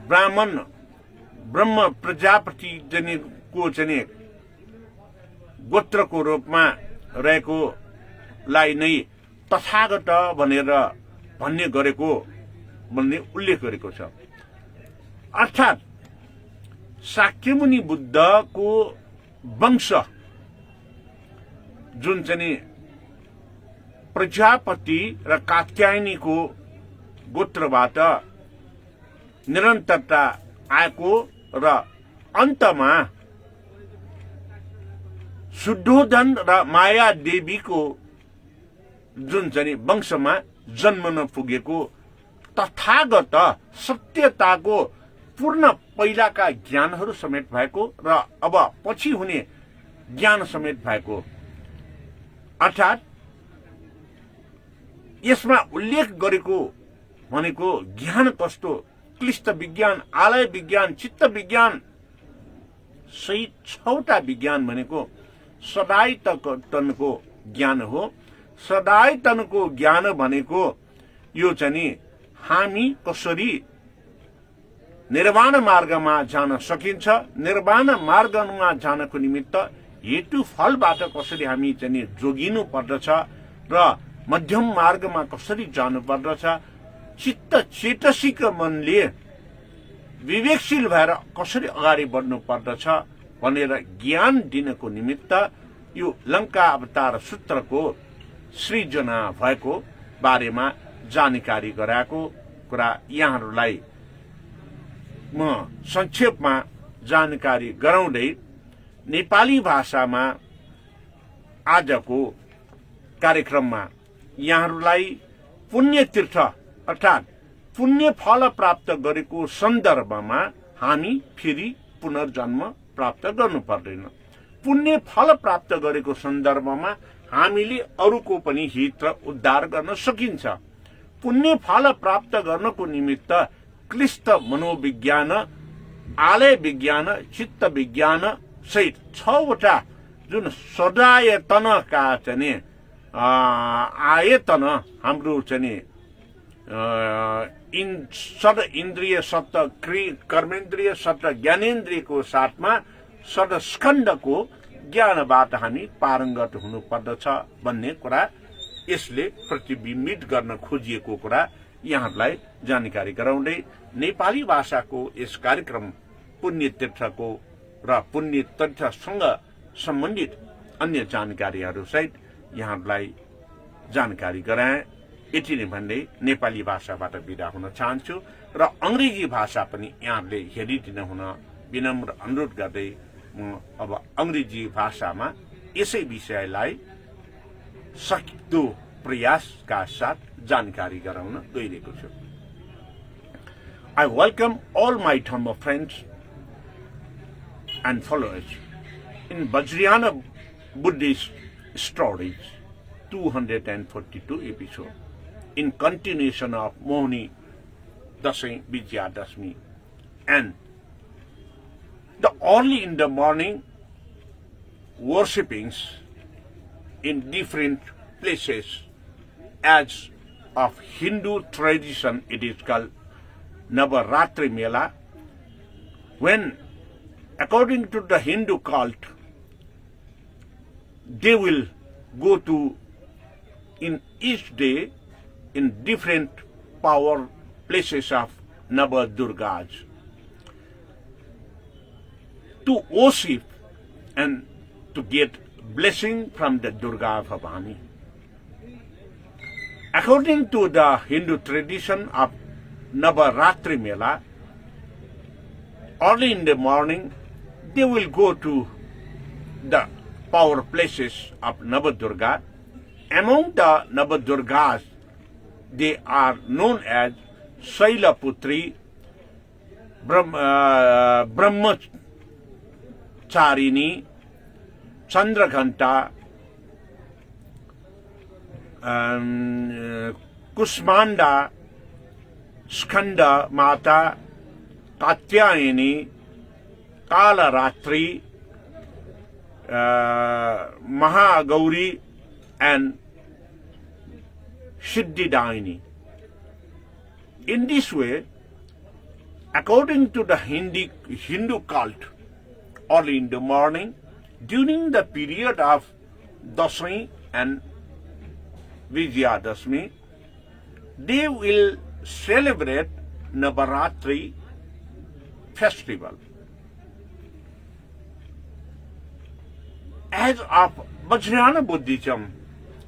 ब्रह्म प्रजापति को चाहिँ गोत्रको रूपमा रहेकोलाई नै तथागत भनेर भन्ने गरेको भन्ने उल्लेख गरेको छ। अर्थात् शाक्यमुनि बुद्धको वंश जुन चाहिँ प्रजापति र कात्यायनीको गोत्रबाट निरन्तरता आएको र अन्तमा शुद्धोधन र माया देवीको जुन चाहिँ वंशमा जन्मन पुगेको तथागत सत्यताको पूर्ण पहिलाका ज्ञानहरू समेत भएको र अब पछि हुने ज्ञान समेत भएको। अर्थात् यसमा उल्लेख गरेको भनेको ज्ञान कस्तो क्लिष्ट विज्ञान, आलय विज्ञान, चित्त विज्ञान सहित 6वटा विज्ञान भनेको सदायतनको ज्ञान हो। सदायतनको ज्ञान भनेको यो चाहिँ हामी कसरी निर्वाण मार्गमा जान सकिन्छ, निर्वाण मार्गमा जानको निमित्त हेतु फलबाट कसरी हामी चाहिँ जोगिनु पर्दछ र मध्यम मार्गमा कसरी जानु पर्दछ, चित्त चेतसिक मनले विवेकशील भएर कसरी अगाडि बढ्नु पर्दछ भनेर ज्ञान दिनको निमित्त यो लंका अवतार सूत्रको सृजना भएको बारेमा जानकारी गराएको कुरा यहाँहरूलाई म संक्षेपमा जानकारी गराउँदै नेपाली भाषामा आजको कार्यक्रममा यहाँहरूलाई पुण्य तीर्थ अर्थात् पुण्य फल प्राप्त गरेको सन्दर्भमा हामी फेरि पुनर्जन्म प्राप्त गर्नु पर्दैन। पुण्य फल प्राप्त गरेको सन्दर्भमा हामीले अरूको पनि हित र उद्धार गर्न सकिन्छ। पुण्य फल प्राप्त गर्नको निमित्त क्लिष्ट मनोविज्ञान, आलय विज्ञान, चित्त विज्ञान सहित 6वटा जुन सदायतनका चाहिँ आयतन हाम्रो चाहिँ सद इन्द्रिय सत्त कर्मेन्द्रिय सत्त ज्ञानेन्द्रियको साथमा सदस्कन्धको ज्ञानबाट हामी पारङ्गत हुनु पर्दछ भन्ने कुरा यसले प्रतिबिम्बित गर्न खोजिएको कुरा यहाँहरूलाई जानकारी गराउँदै नेपाली भाषाको यस कार्यक्रम पुण्य तीर्थको र पुण्य तीर्थसँग सम्बन्धित अन्य जानकारीहरू सहित यहाँहरूलाई जानकारी गराए। यति नै भन्दै नेपाली भाषाबाट बिदा हुन चाहन्छु र अंग्रेजी भाषा पनि यहाँहरूले हेरिदिन हुन विनम्र अनुरोध गर्दै म अब अंग्रेजी भाषामा यसै विषयलाई सक्दो प्रयासका साथ जानकारी गराउन गइरहेको छु। I welcome all my Dhamma friends and followers in Vajrayana Buddhist Stories 242 episode in continuation of Mohini Dasai Vijayadashmi, and the early in the morning worshippings in different places. As of Hindu tradition, it is called Navaratri Mela, when according to the Hindu cult, they will go to in each day in different power places of Navadurgas to worship and to get blessing from the Durga Bhavani. According to the Hindu tradition of Navaratri Mela, early in the morning, they will go to the power places of Navadurga. Among the Navadurgas, they are known as Shailaputri, Brahmacharini, Chandraghanta, Kusmanda, Skanda Mata, Katyayani, Kalaratri, Mahagauri, and Siddhidayini. In this way, according to the Hindu cult, early in the morning, during the period of Dasai and Vijayadashmi, they will celebrate Navaratri festival. As of Vajrayana Buddhism,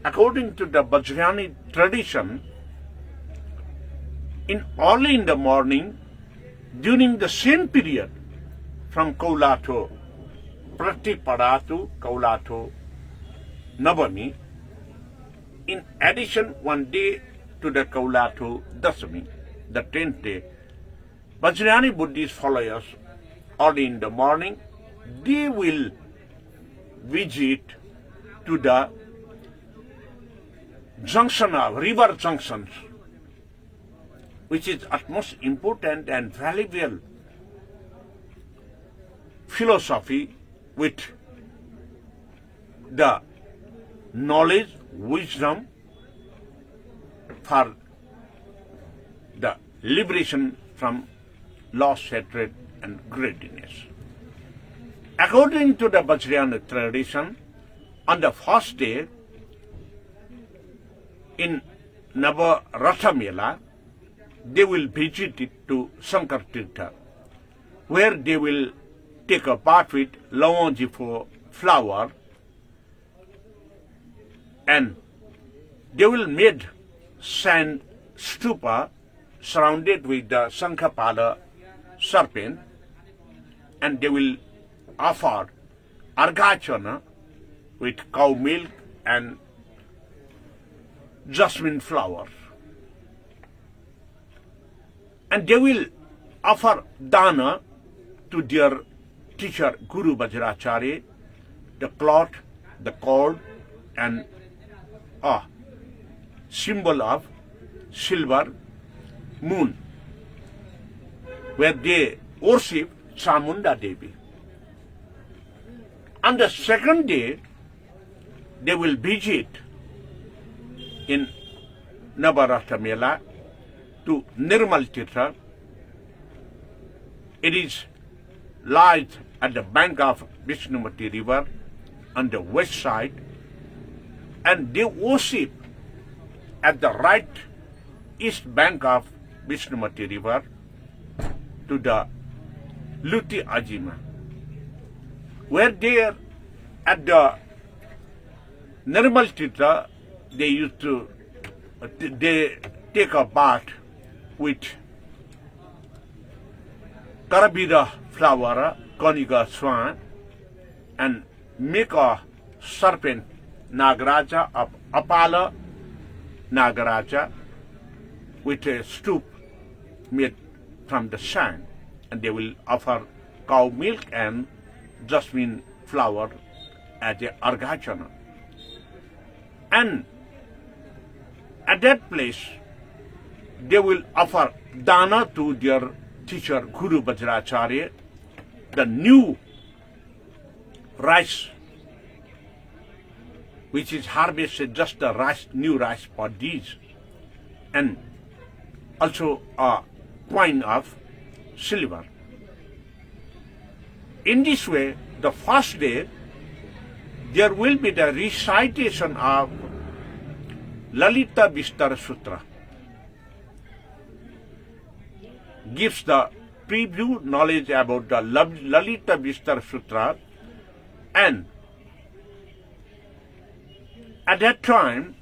according to the Vajrayana tradition, early in the morning, during the same period, from Kaulato, Pratipadatu, Kaulato, Navami, in addition one day to the Kaulato Dasami, the 10th day, Vajrayana Buddhist followers, early in the morning, they will visit to the junction of river junctions, which is utmost important and valuable philosophy with the knowledge, wisdom for the liberation from loss, hatred, and greediness. According to the Vajrayana tradition, on the first day in Navaratha Mela, they will visit it to Sankartirtha. where they will take a bath with Lawangifo flower, and they will make sand stupa surrounded with the Sankhapala serpent, and they will offer arghachana with cow milk and jasmine flower. And they will offer dana to their teacher Guru Vajracharya, the cloth, the cord, and a symbol of silver moon, where they worship Chamunda Devi. On the second day, they will visit in Navaratha Mela to Nirmal Tirtha. It is lies at the bank of Vishnumati river on the west side, and they worship at the right east bank of Vishnumati river to the Luti Ajima, where there at the Nirmal Tirtha they used to they take a bath with Karabira flower, Koniga swan, and make a serpent Nagaraja of Apala Nagaraja with a stoop made from the sand, and they will offer cow milk and jasmine flower as a arghachana. And at that place, they will offer dana to their teacher Guru Vajracharya, the new rice, which is harvested, just the rice, new rice paddies, and also a coin of silver. In this way, the first day, there will be the recitation of Lalita Vistara Sutra. Gives the preview knowledge about the Lalita Vistara Sutra, and at that time,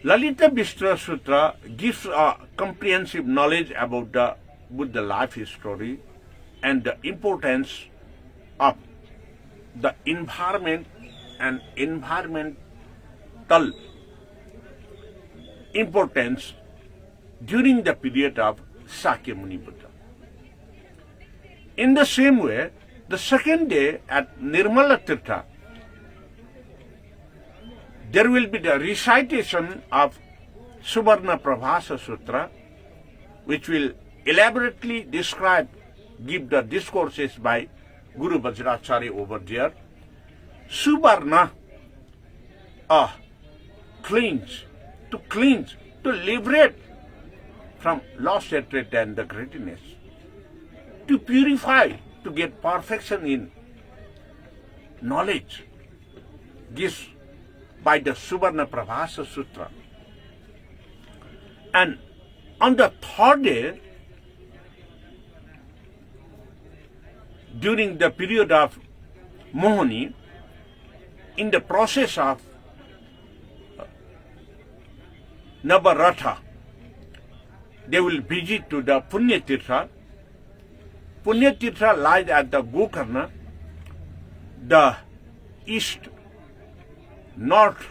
Lalita Vistara Sutra gives a comprehensive knowledge about the Buddha life history and the importance of the environment and environmental importance during the period of Sakyamuni Buddha. In the same way, the second day at Nirmala Tirtha, there will be the recitation of Suvarna Prabhasa Sutra, which will elaborately describe, give the discourses by Guru Vajracharya over there. Suvarna, cleanse, to liberate from lost hatred and the greediness, to purify, to get perfection in knowledge. This by the Suvarna Prabhasa Sutra. And on the third day, during the period of Mohani, in the process of Navaratha, they will visit to the Punya Tirtha. Punya Tirtha lies at the Gokarna, the east north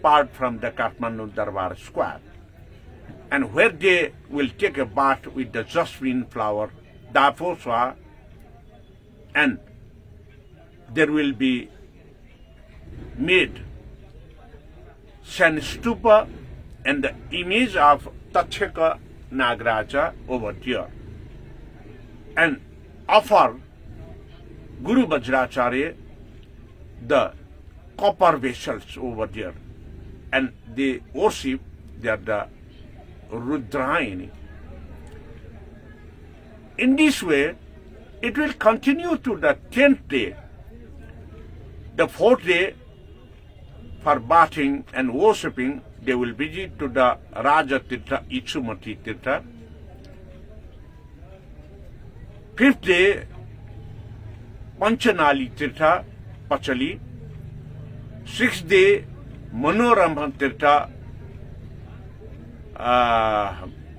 part from the Kathmandu Darbar Square, and where they will take a bath with the jasmine flower, Dafoswa, and there will be made sand stupa and the image of Tachaka Nagaraja over there, and offer Guru Vajracharya the copper vessels over there, and they worship there the Rudrayani. In this way, it will continue to the 10th day. The 4th day, for bathing and worshipping, they will visit to the Raja Tirtha, Ichumati Tirtha. 5th day, Panchanali Tirtha, Pachali. 6th day, Manoramha Tirtha,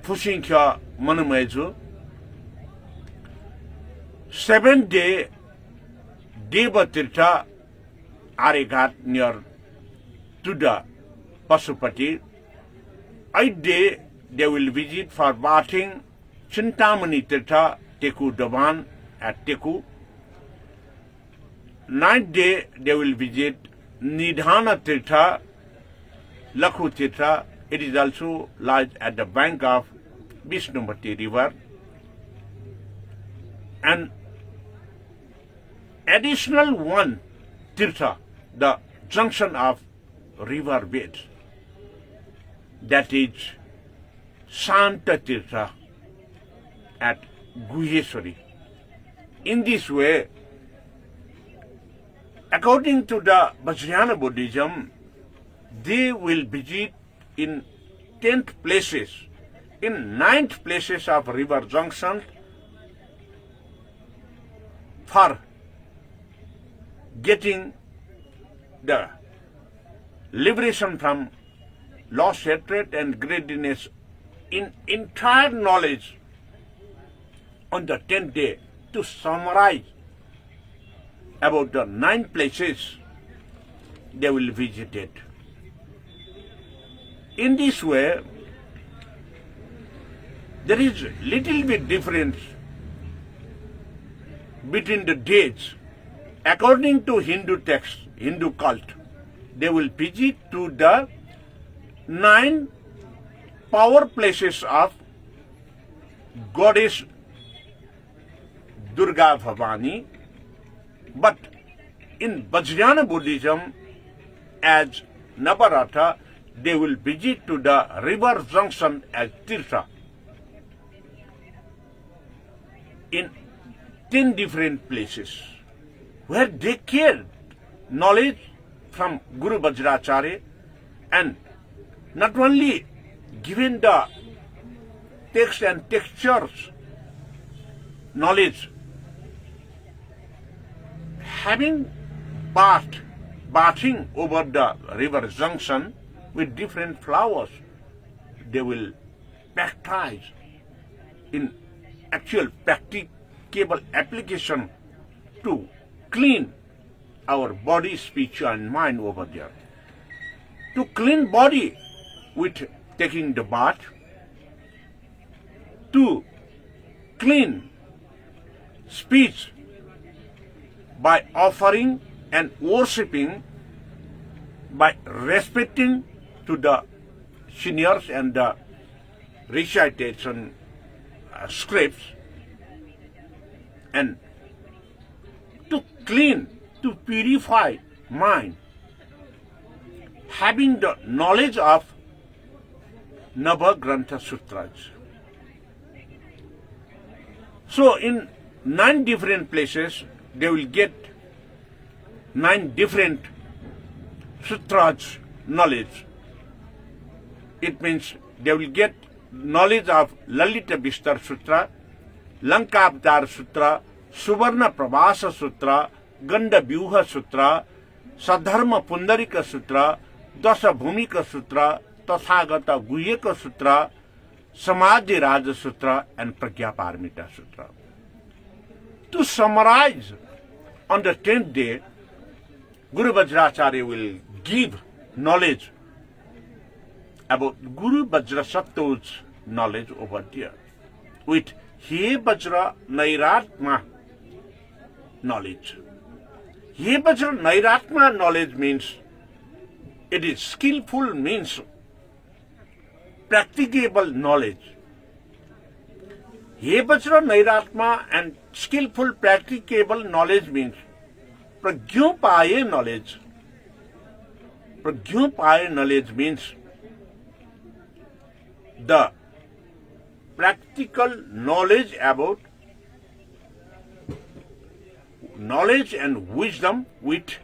Fusinkya Manumezu. 7th day, Deva Tirtha, Areghat near Tuda, Pasupati. 8th day, they will visit for bathing Chintamani Tirtha, Teku Daban at Teku. 9th day, they will visit Nidhana Tirtha, Lakhu Tirtha. It is also lies at the bank of Vishnumati river. And additional one Tirtha, the junction of river beds, that is Shanta Tirtha at Guheshwari. In this way, according to the Vajrayana Buddhism, they will visit in 10th places, in 9th places of river junction for getting the liberation from loss, hatred and greediness in entire knowledge. On the 10th day, to summarize about the 9 places they will visit it. In this way, there is little bit difference between the days. According to Hindu text, Hindu cult, they will visit to the 9 power places of Goddess Durga Bhavani. But in Vajrayana Buddhism, as Navaratha, they will visit to the river junction as Tirtha in 10 different places, where they care knowledge from Guru Vajracharya, and not only given the text and textures knowledge, having bathing over the river junction with different flowers, they will practice in actual practicable application to clean our body, speech and mind over there. To clean body with taking the bath, to clean speech by offering and worshipping, by respecting to the seniors and the recitation scripts, and to clean, to purify mind, having the knowledge of Navagrantha Sutras. So in 9 different places, they will get 9 different sutras knowledge. It means they will get knowledge of Lalita Bistar Sutra, Lankavtar Sutra, Suvarna Prabhasa Sutra, Ganda Vyuha Sutra, Sadharma Pundarika Sutra, Dasa Bhumika Sutra, Tathagata Guhyaka Sutra, Samadhi Raja Sutra and Pragya Paramita Sutra. To summarize, on the 10th day, Guru Vajracharya will give knowledge about Guru Vajrasatto's knowledge over there with He Vajra Nairatma knowledge. He Vajra Nairatma knowledge means it is skillful, means practicable knowledge. He Vajra Nairatma and skillful practicable knowledge means Pragyopaya knowledge. Pragyopaya knowledge means the practical knowledge about knowledge and wisdom with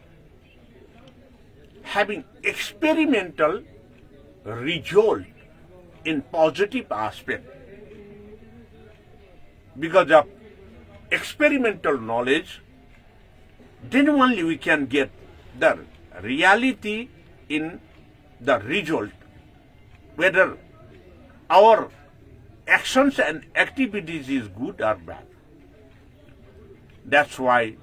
having experimental result in positive aspect. Because of experimental knowledge, then only we can get the reality in the result, whether our actions and activities is good or bad. That's why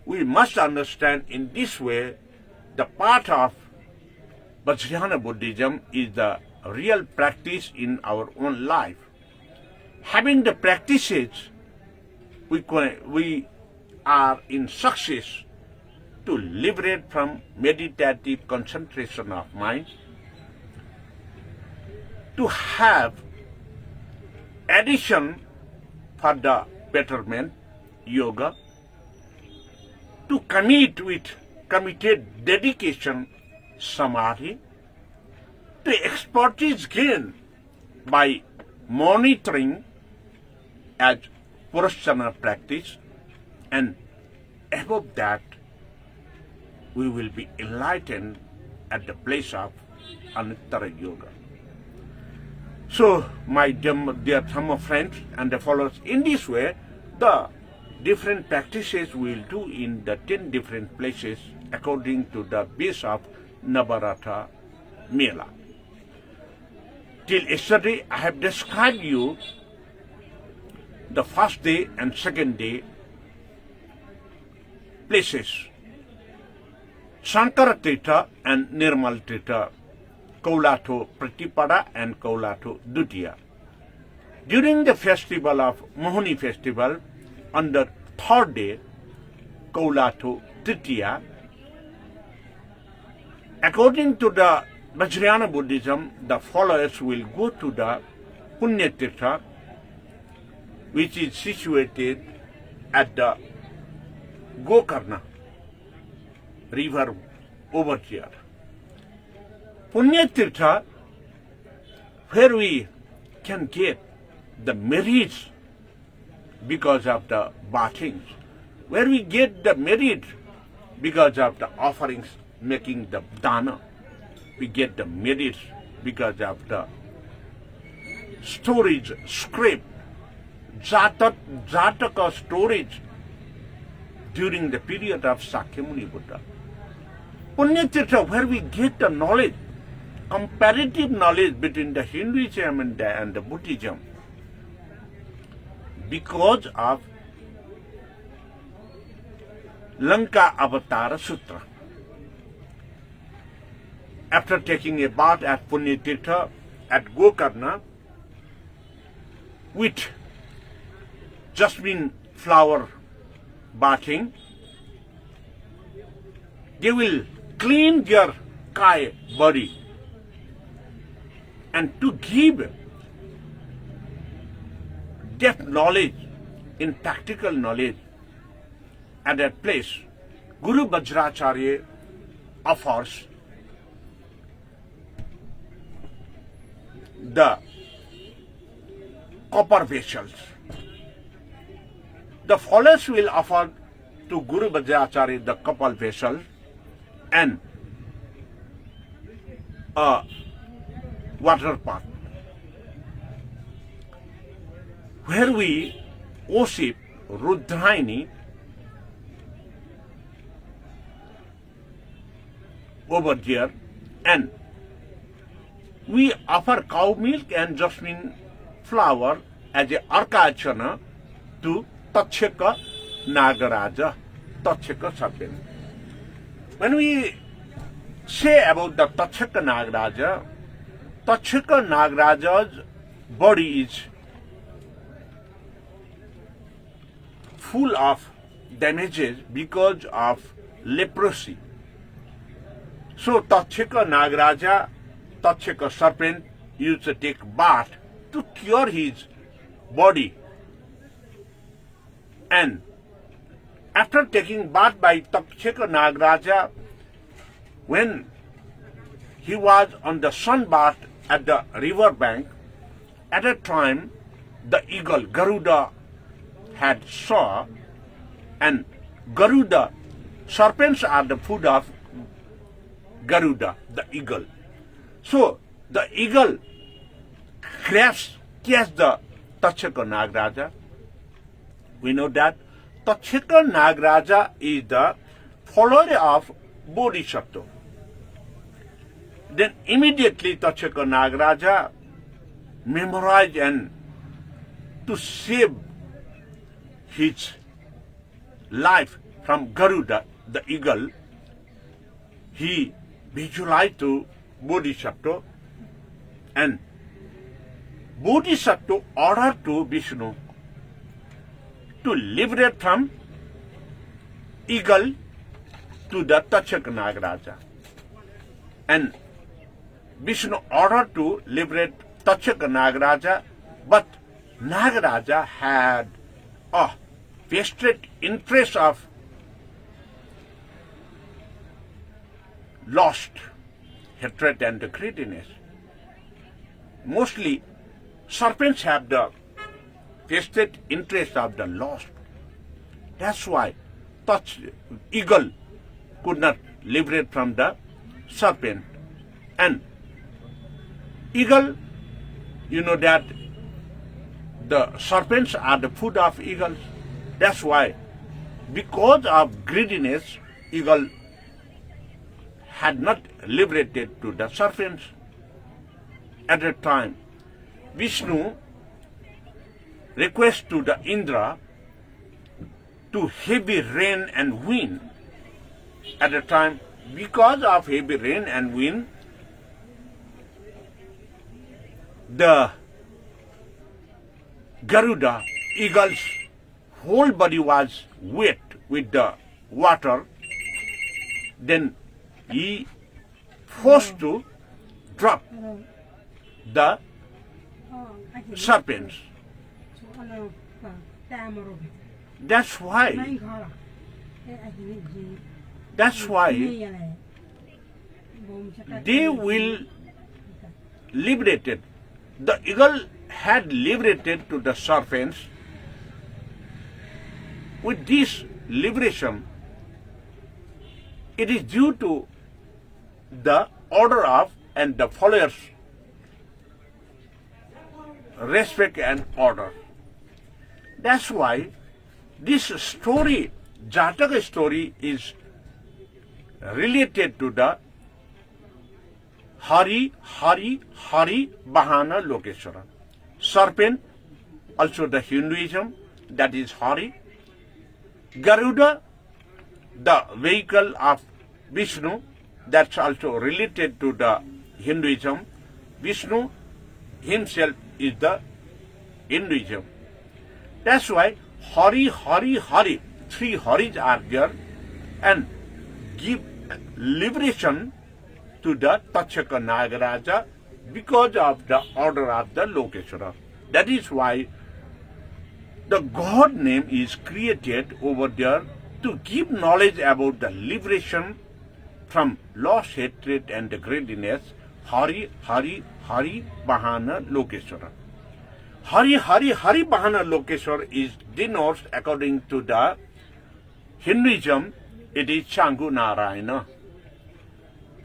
we must understand in this way the part of Vajrayana Buddhism is the real practice in our own life. Having the practices, we are in success to liberate from meditative concentration of mind, to have addition for the betterment, yoga, to commit with committed dedication, samadhi, to expertise gain by monitoring as Purusharana practice, and above that we will be enlightened at the place of Anuttara Yoga. So, my dear Dhamma friends and the followers, in this way, the different practices we will do in the 10 different places according to the base of Navaratha Mela. Till yesterday, I have described you the first day and second day places, Sankara Tirtha and Nirmal Tirtha, Kaulatho Pratipada and Kaulatho Dutiya. During the festival of Mohini festival, on the third day, Kaulatho Tritiya, according to the Vajrayana Buddhism, the followers will go to the Punya Tirtha, which is situated at the Gokarna river over here. Punya Tirtha, where we can get the merits because of the bathings, where we get the merit because of the offerings, making the dana, we get the merits because of the storage, scrape, Jataka storage during the period of Sakyamuni Buddha. Punya Tirtha, where we get the knowledge, comparative knowledge between the Hinduism and the Buddhism, because of Lanka Avatara Sutra. After taking a bath at Punya Tirtha at Gokarna with jasmine flower bathing, they will clean their kaya body, and to give depth knowledge in practical knowledge at that place, Guru Vajracharya offers the copper vessels. The followers will offer to Guru Vajracharya the copper vessel and a water pot, where we worship Rudraini over there, and we offer cow milk and jasmine flower as a arkachana to Tatchaka Nagaraja, Tatchaka Serpent. When we say about the Tatchaka Nagaraja's body is full of damages because of leprosy. So Tatchaka Nagaraja, Tatchaka Serpent used to take bath to cure his body. And after taking bath by Tatchaka Nagaraja, when he was on the sun bath at the river bank, at a time the eagle Garuda had saw, and Garuda, serpents are the food of Garuda, the eagle. So the eagle catch the Tatchaka Nagaraja We know that Tachika Nagaraja is the follower of Bodhisattva. Then immediately Tachika Nagaraja memorized and to save his life from Garuda, the eagle, he visualized to Bodhisattva, and Bodhisattva ordered to Vishnu to liberate from eagle to the Tachaka Nagaraja. And Vishnu ordered to liberate Tachaka Nagaraja, but Nagaraja had a vested interest of lost hatred and greediness. Mostly serpents have the vested interest of the lost. That's why eagle could not liberate from the serpent. And eagle, you know that the serpents are the food of eagles. That's why, because of greediness, eagle had not liberated to the serpents. At that time, Vishnu requests to the Indra to heavy rain and wind. At the time, because of heavy rain and wind, the Garuda, eagle's whole body was wet with the water. Then he forced to drop the serpents. That's why they will liberated. The eagle had liberated to the serpents. With this liberation, it is due to the order of and the followers' respect and order. That's why this story, Jataka story, is related to the Hari Bahana Lokeshwara. Serpent, also the Hinduism, that is Hari. Garuda, the vehicle of Vishnu, that's also related to the Hinduism. Vishnu himself is the Hinduism. That's why Hari, three Haris are there, and give liberation to the Tachaka Nagaraja because of the order of the Lokeshwara. That is why the God name is created over there to give knowledge about the liberation from lost hatred and the greediness. Hari Bahana Lokeshwara. Hari Bahana Lokeshwara is denotes according to the Hinduism, it is Changu Narayana.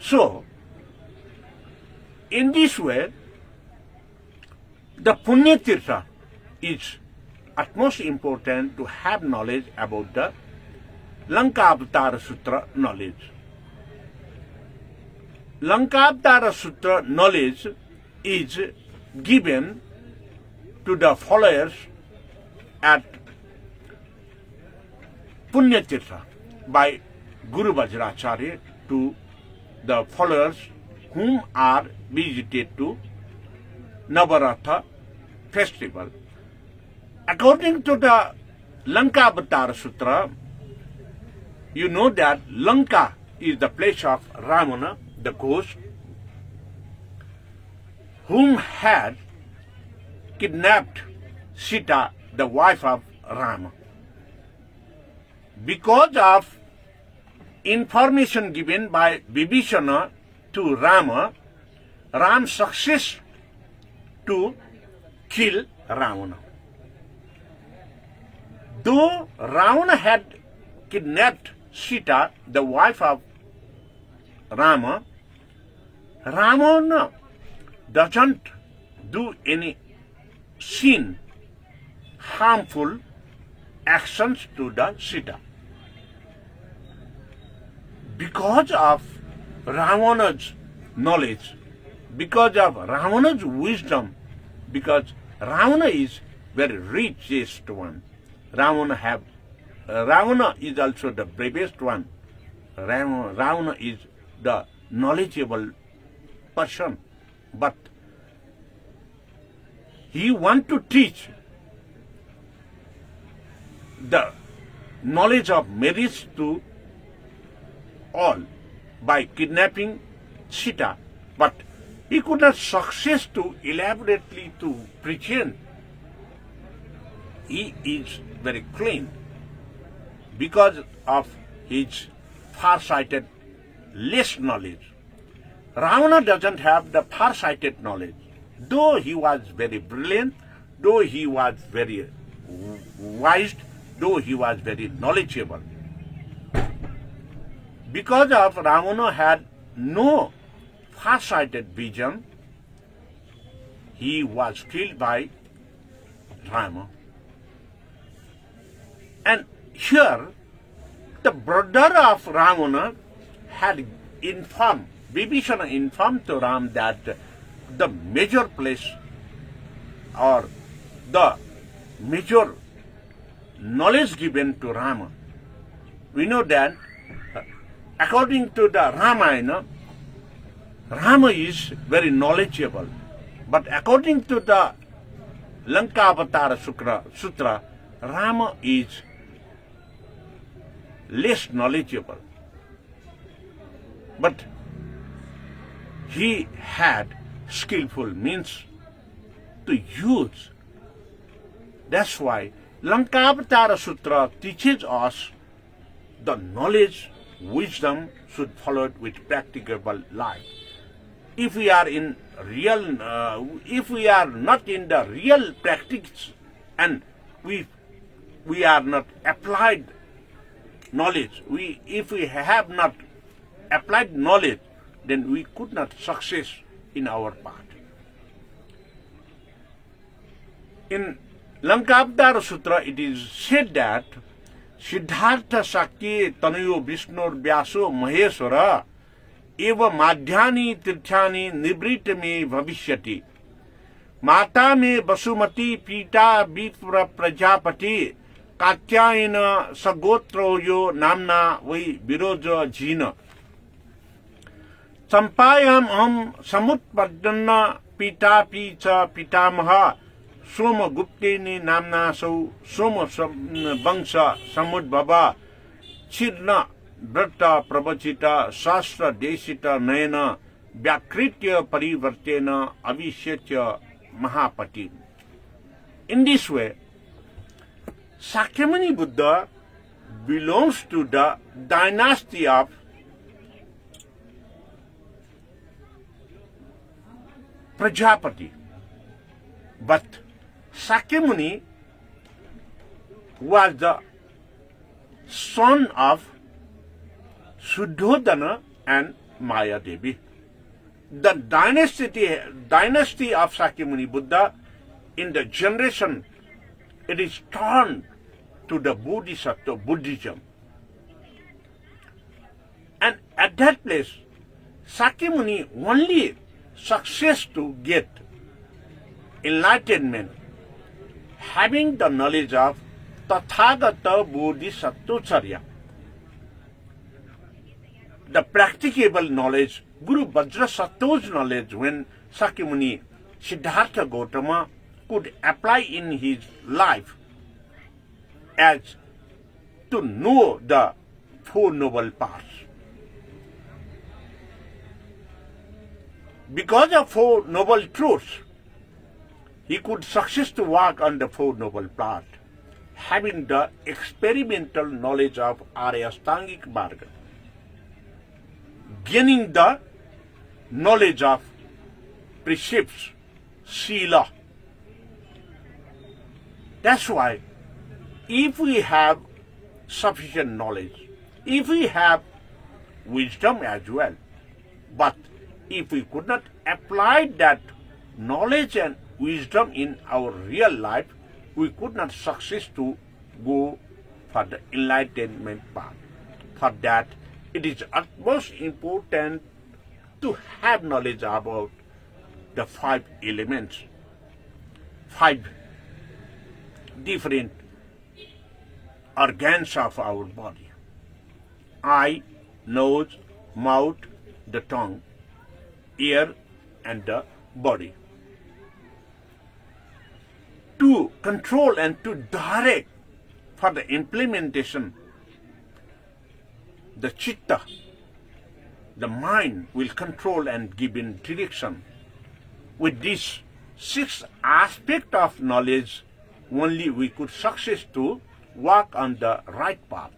So, in this way, the Punya Tirtha is utmost important to have knowledge about the Lankavatara Sutra knowledge. Lankavatara Sutra knowledge is given to the followers at Punya Tirtha by Guru Vajracharya to the followers whom are visited to Navaratha festival. According to the Lankavatara Sutra, you know that Lanka is the place of Ravana, the ghost, whom had kidnapped Sita, the wife of Rama. Because of information given by Vibhishana to Rama, Ram success to kill Ravana. Though Ravana had kidnapped Sita, the wife of Rama, Ravana doesn't do any sin harmful actions to the Sita. Because of Ravana's knowledge, because of Ravana's wisdom, because Ravana is very richest one. Ravana is also the bravest one. Ravana is the knowledgeable person, but he want to teach the knowledge of marriage to all by kidnapping Sita, but he could not success to elaborately to present. He is very clean because of his far-sighted less knowledge. Ravana doesn't have the far-sighted knowledge. Though he was very brilliant, though he was very wise, though he was very knowledgeable. Because of Ravana had no far-sighted vision, he was killed by Rama. And here, the brother of Ravana had informed, Vibhishana informed to Ram that the major place or the major knowledge given to Rama. We know that according to the Ramayana, Rama is very knowledgeable. But according to the Lankavatara Sutra, Rama is less knowledgeable. But he had skillful means to use. That's why Lankavatara Sutra teaches us the knowledge, wisdom should follow it with practicable life. If we are in if we are not in the real practice and we are not applied knowledge, if we have not applied knowledge, then we could not success in our path. In Lankavatara Sutra, it is said that Siddhartha Sakti Tanayo Vishnur Vyaso Maheshwara Eva Madhyani Tirthani Nibrit me Bhavishyati Mata me Basumati Pita Vipra Prajapati Katyayana Sagotroyo Namna Vai Viroja Jina Sampayam Am Samutpadana Pita Picha Pitamaha Soma Gupteni Namna Sau Soma Bangsa Samudbaba Chirna Brata Prabhachita Shastra Deshita Nayana Vyakritya Parivartena Avishyatya Mahapati. In this way, Sakyamuni Buddha belongs to the dynasty of Prajapati. But Sakyamuni was the son of Suddhodana and Maya Devi. The dynasty of Sakyamuni Buddha in the generation, it is turned to the Bodhisattva Buddhism. And at that place, Sakyamuni only success to get enlightenment, having the knowledge of Tathagata Bodhisattvacharya. The practicable knowledge, Guru Vajrasattva's knowledge, when Sakyamuni Siddhartha Gautama could apply in his life as to know the Four Noble Paths. Because of Four Noble Truths, he could success to walk on the Four Noble Paths, having the experimental knowledge of Arya-Ashtangika Marga, gaining the knowledge of precepts, Sila. That's why if we have sufficient knowledge, if we have wisdom as well, but if we could not apply that knowledge and wisdom in our real life, we could not success to go for the enlightenment path. For that, it is utmost important to have knowledge about the 5 elements, 5 different organs of our body: eye, nose, mouth, the tongue, ear, and the body. To control and to direct for the implementation, the chitta, the mind, will control and give in direction. With these 6 aspects of knowledge, only we could success to walk on the right path.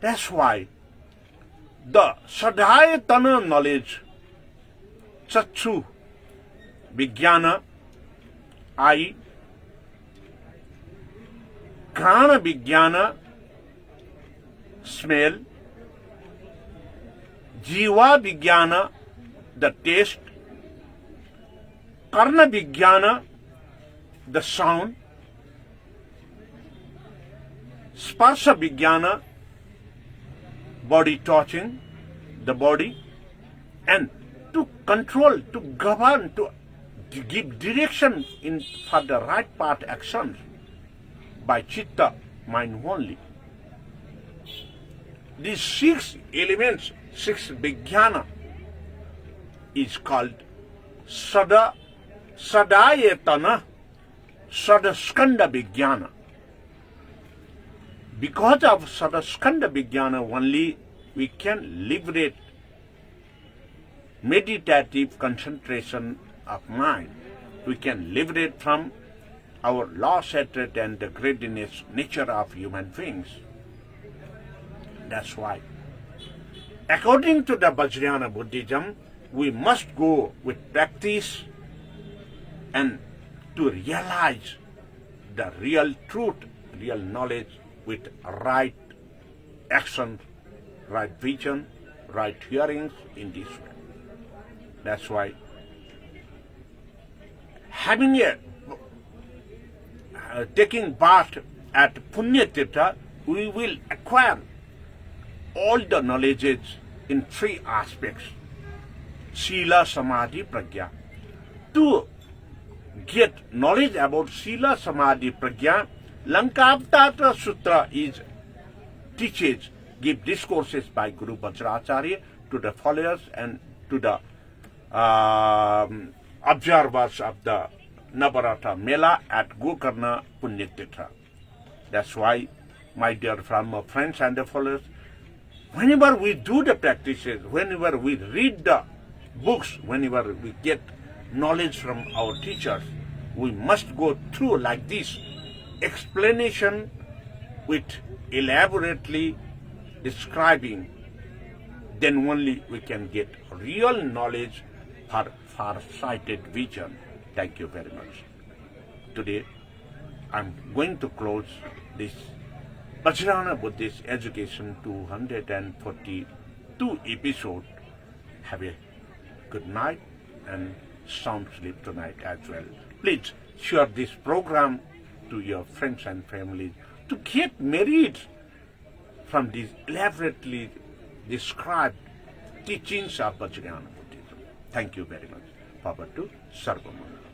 That's why the Sadhayatana knowledge, Chakshu, Vijnana, eye, Ghana Vijnana, smell, Jiva Vijnana, the taste, Karna Vijnana, the sound, Sparsha Vijnana, body touching the body, and to control, to govern, to give direction in for the right path actions by chitta, mind only. These 6 elements, 6 vijnana, is called Sadayatana, Sadaskanda Vijnana. Because of Sadaskanda Vijnana only, we can liberate meditative concentration of mind. We can liberate from our loss, hatred, and the greediness nature of human beings. That's why, according to the Vajrayana Buddhism, we must go with practice and to realize the real truth, real knowledge with right action, right vision, right hearings in this way. That's why having taking part at Punya Tirtha, we will acquire all the knowledges in 3 aspects: Sila, Samadhi, Prajna. To get knowledge about Sila, Samadhi, Prajna, Lankavatara Sutra teaches, give discourses by Guru Vajracharya to the followers and to the observers of the Navaratri Mela at Gokarna Punya Tirtha. That's why, my dear friends and the followers, whenever we do the practices, whenever we read the books, whenever we get knowledge from our teachers, we must go through like this explanation with elaborately describing. Then only we can get real knowledge for far-sighted vision. Thank you very much. Today, I'm going to close this Vajrayana Buddhist Education 242 episode. Have a good night and sound sleep tonight as well. Please share this program to your friends and families to get merit from these elaborately described teachings of Vajrayana Buddhism. Thank you very much. Bhavatu Sarvamangala.